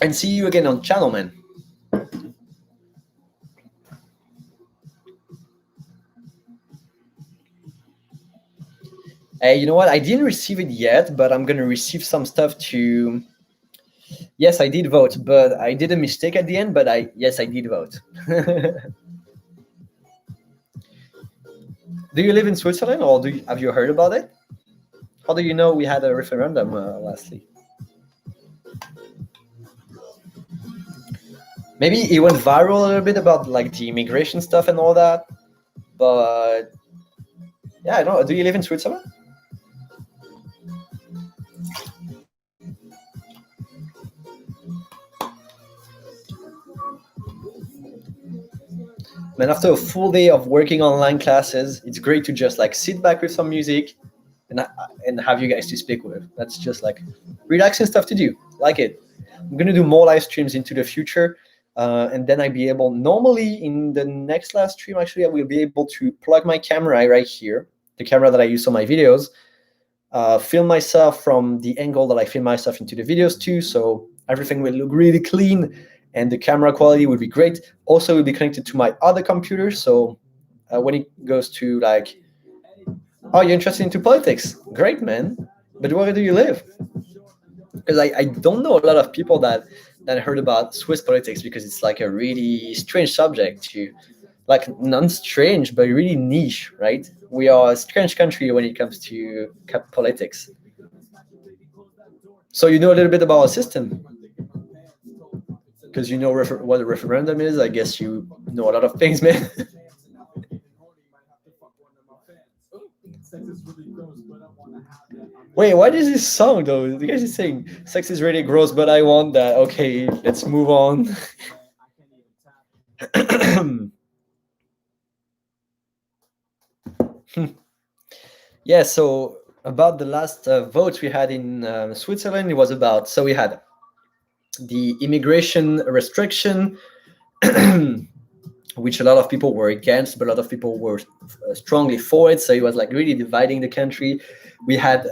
Speaker 1: And see you again on channel, man. Hey, you know what? I didn't receive it yet, but I'm going to receive some stuff to... Yes, I did vote, but I did a mistake at the end, but yes, I did vote. Do you live in Switzerland, or have you heard about it? How do you know we had a referendum lastly? Maybe it went viral a little bit about like the immigration stuff and all that, but yeah, I don't know. Do you live in Switzerland? Man, after a full day of working online classes, it's great to just like sit back with some music and have you guys to speak with. That's just like relaxing stuff to do. Like it. I'm gonna do more live streams into the future, and then I'll be able. Normally, in the next live stream, actually, I will be able to plug my camera right here, the camera that I use on my videos, film myself from the angle that I film myself into the videos too, so everything will look really clean and the camera quality would be great. Also, it will be connected to my other computer, so when it goes to like, oh, you're interested into politics? Great, man. But where do you live? Because I don't know a lot of people that heard about Swiss politics, because it's like a really strange subject to, like, non-strange, but really niche, right? We are a strange country when it comes to politics. So you know a little bit about our system, because you know what a referendum is. I guess you know a lot of things, man. Wait, what is this song though? The guy is saying sex is really gross, but I want that. Okay, let's move on. Yeah, so about the last votes we had in Switzerland, it was about, so we had the immigration restriction, which a lot of people were against, but a lot of people were strongly for it. So it was like really dividing the country. We had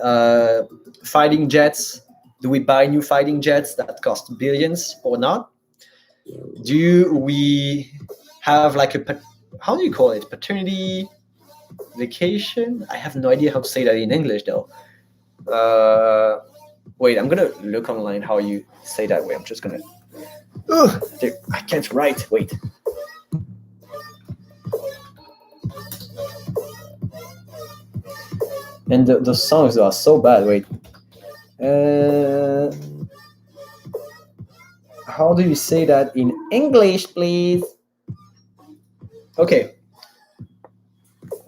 Speaker 1: fighting jets. Do we buy new fighting jets that cost billions or not? Do we have like how do you call it? Paternity vacation? I have no idea how to say that in English though. Wait, I'm gonna look online how you say that way. I'm just gonna. I can't write. Wait. And the songs are so bad. Wait. How do you say that in English, please? Okay.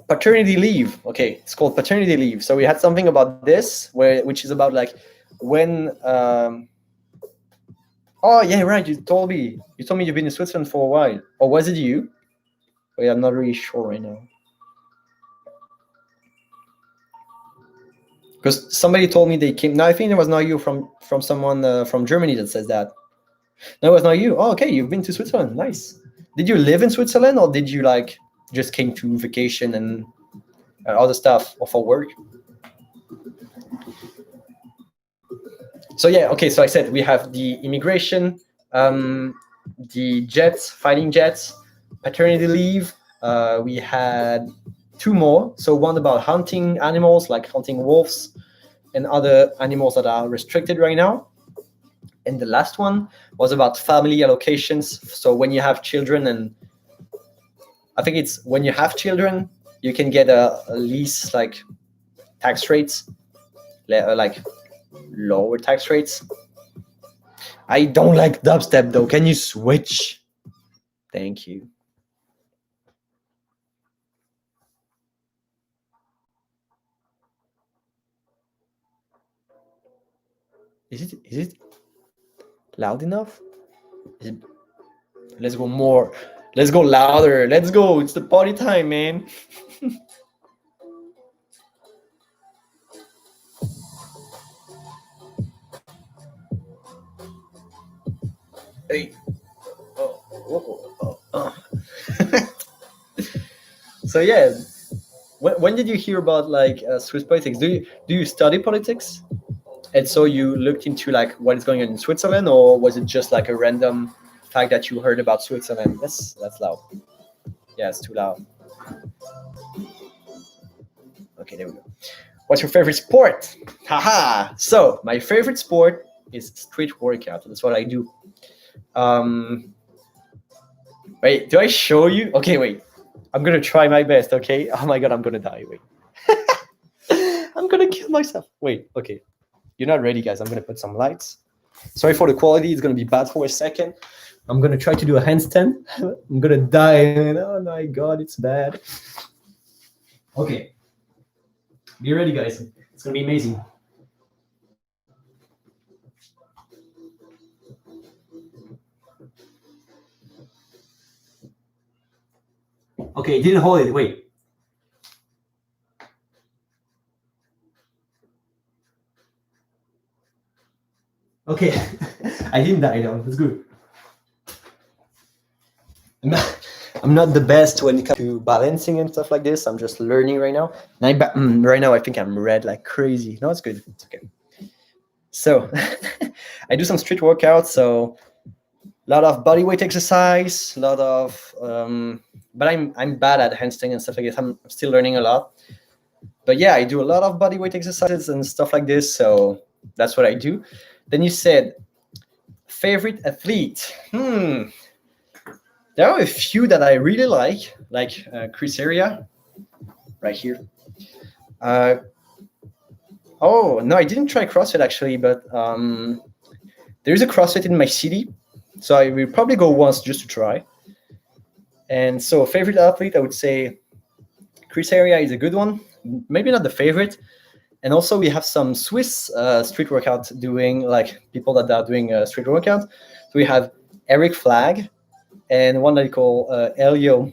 Speaker 1: Paternity leave. Okay, it's called paternity leave. So we had something about this, which is about like when. Oh yeah, right. You told me you've been in Switzerland for a while, or was it you? Wait, I'm not really sure right now. Because somebody told me they came. No, I think it was not you, from someone from Germany that says that. No, it was not you. Oh, okay, you've been to Switzerland. Nice. Did you live in Switzerland, or did you like just came to vacation and other stuff, or for work? So yeah, okay. So I said we have the immigration, the jets, fighting jets, paternity leave. We had two more. So one about hunting animals, like hunting wolves and other animals that are restricted right now. And the last one was about family allocations. So when you have children, and I think it's when you have children, you can get a least like tax rates, like lower tax rates. I don't like dubstep though. Can you switch? Thank you. Is it loud enough? Let's go more. Let's go louder. Let's go. It's the party time, man. Hey. So yeah, when did you hear about like Swiss politics? Do you study politics? And so you looked into like what is going on in Switzerland, or was it just like a random fact that you heard about Switzerland? That's loud. Yeah, it's too loud. Okay, there we go. What's your favorite sport? Haha. So my favorite sport is street workout. That's what I do. Wait, do I show you? Okay, wait. I'm gonna try my best. Okay. Oh my god, I'm gonna die. Wait. I'm gonna kill myself. Wait, okay. You're not ready, guys. I'm gonna put some lights. Sorry for the quality. It's gonna be bad for a second. I'm gonna try to do a handstand. I'm gonna die. Oh my god, it's bad. Okay. Be ready, guys. It's gonna be amazing. Okay, didn't hold it. Wait. Okay, I didn't die though. That's good. I'm not the best when it comes to balancing and stuff like this. I'm just learning right now. And right now, I think I'm red like crazy. No, it's good. It's okay. So I do some street workouts. So a lot of body weight exercise, a lot of, but I'm bad at handstand and stuff like this. I'm still learning a lot. But yeah, I do a lot of body weight exercises and stuff like this. So that's what I do. Then you said favorite athlete. There are a few that I really like Chris Area, right here. Oh no, I didn't try CrossFit actually, but there's a CrossFit in my city, so I will probably go once just to try. And so, favorite athlete, I would say Chris Area is a good one. Maybe not the favorite. And also, we have some Swiss street workout doing, like people that are doing street workout. So we have Eric Flagg and one that I call Elio.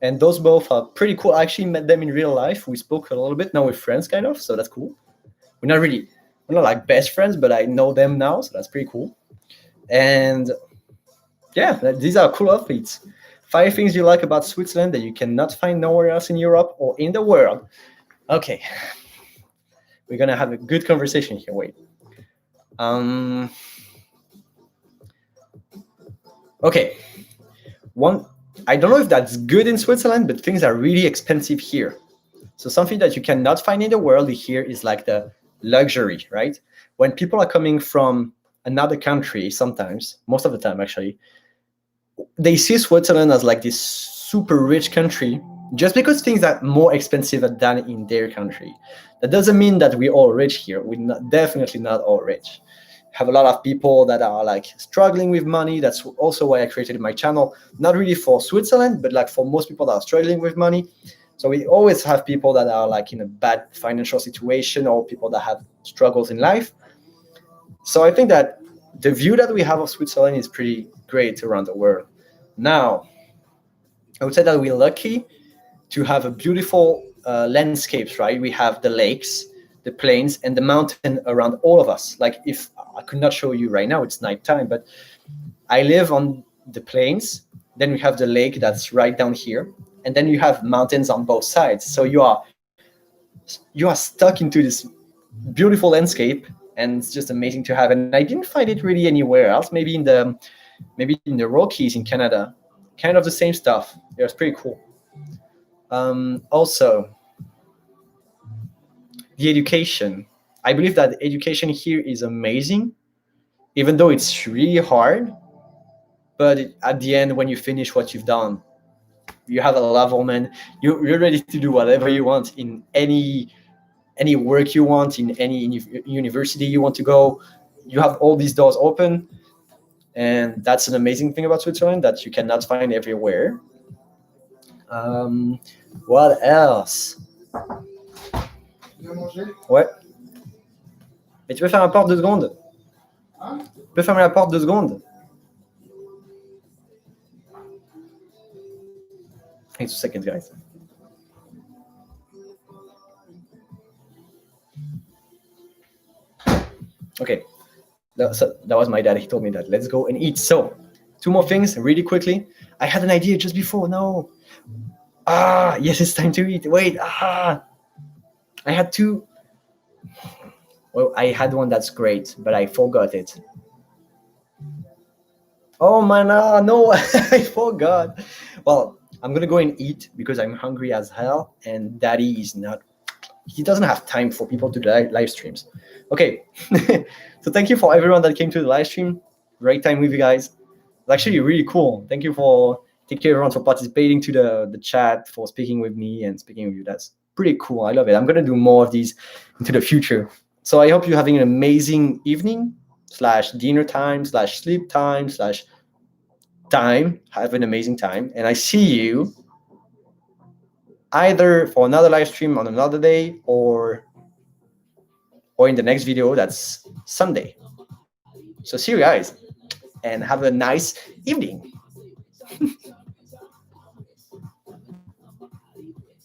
Speaker 1: And those both are pretty cool. I actually met them in real life. We spoke a little bit. Now we're friends, kind of. So that's cool. We're not like best friends, but I know them now. So that's pretty cool. And yeah, these are cool athletes. 5 things you like about Switzerland that you cannot find nowhere else in Europe or in the world. Okay. We're going to have a good conversation here. Wait. Okay. One, I don't know if that's good in Switzerland, but things are really expensive here. So something that you cannot find in the world here is like the luxury, right? When people are coming from another country, sometimes, most of the time actually, they see Switzerland as like this super rich country just because things are more expensive than in their country. That doesn't mean that we're all rich here. We're definitely not all rich. Have a lot of people that are like struggling with money. That's also why I created my channel, not really for Switzerland, but like for most people that are struggling with money. So we always have people that are like in a bad financial situation or people that have struggles in life. So I think that the view that we have of Switzerland is pretty great around the world. Now, I would say that we're lucky to have a beautiful landscapes, right? We have the lakes, the plains, and the mountain around all of us. Like if I could not show you right now, it's nighttime, but I live on the plains. Then we have the lake that's right down here. And then you have mountains on both sides. So you are stuck into this beautiful landscape, and it's just amazing to have. And I didn't find it really anywhere else. Maybe in the Rockies in Canada, kind of the same stuff. It was pretty cool. Also, the education. I believe that education here is amazing, even though it's really hard. But at the end, when you finish what you've done, you have a level, man. You're ready to do whatever you want in any work you want, in any university you want to go. You have all these doors open, and that's an amazing thing about Switzerland that you cannot find everywhere. What else? Ouais. Mais tu peux fermer la porte 2 secondes? Tu peux fermer la porte 2 secondes? Hey, 2 seconds, guys. Okay. That was my dad. He told me that. Let's go and eat. So, 2 more things really quickly. I had an idea just before. No. Yes, it's time to eat. Wait. I had 2. Well, I had one that's great, but I forgot it. Oh man, no, I forgot. Well, I'm gonna go and eat because I'm hungry as hell, and Daddy is not. He doesn't have time for people to do live streams. Okay, so thank you for everyone that came to the live stream. Great time with you guys. It's actually really cool. Thank you everyone for participating to the chat, for speaking with me and speaking with you. pretty cool. I love it. I'm gonna do more of these into the future. So I hope you're having an amazing evening slash dinner time slash sleep time slash time. Have an amazing time, and I see you either for another live stream on another day or in the next video. That's Sunday. So see you guys and have a nice evening.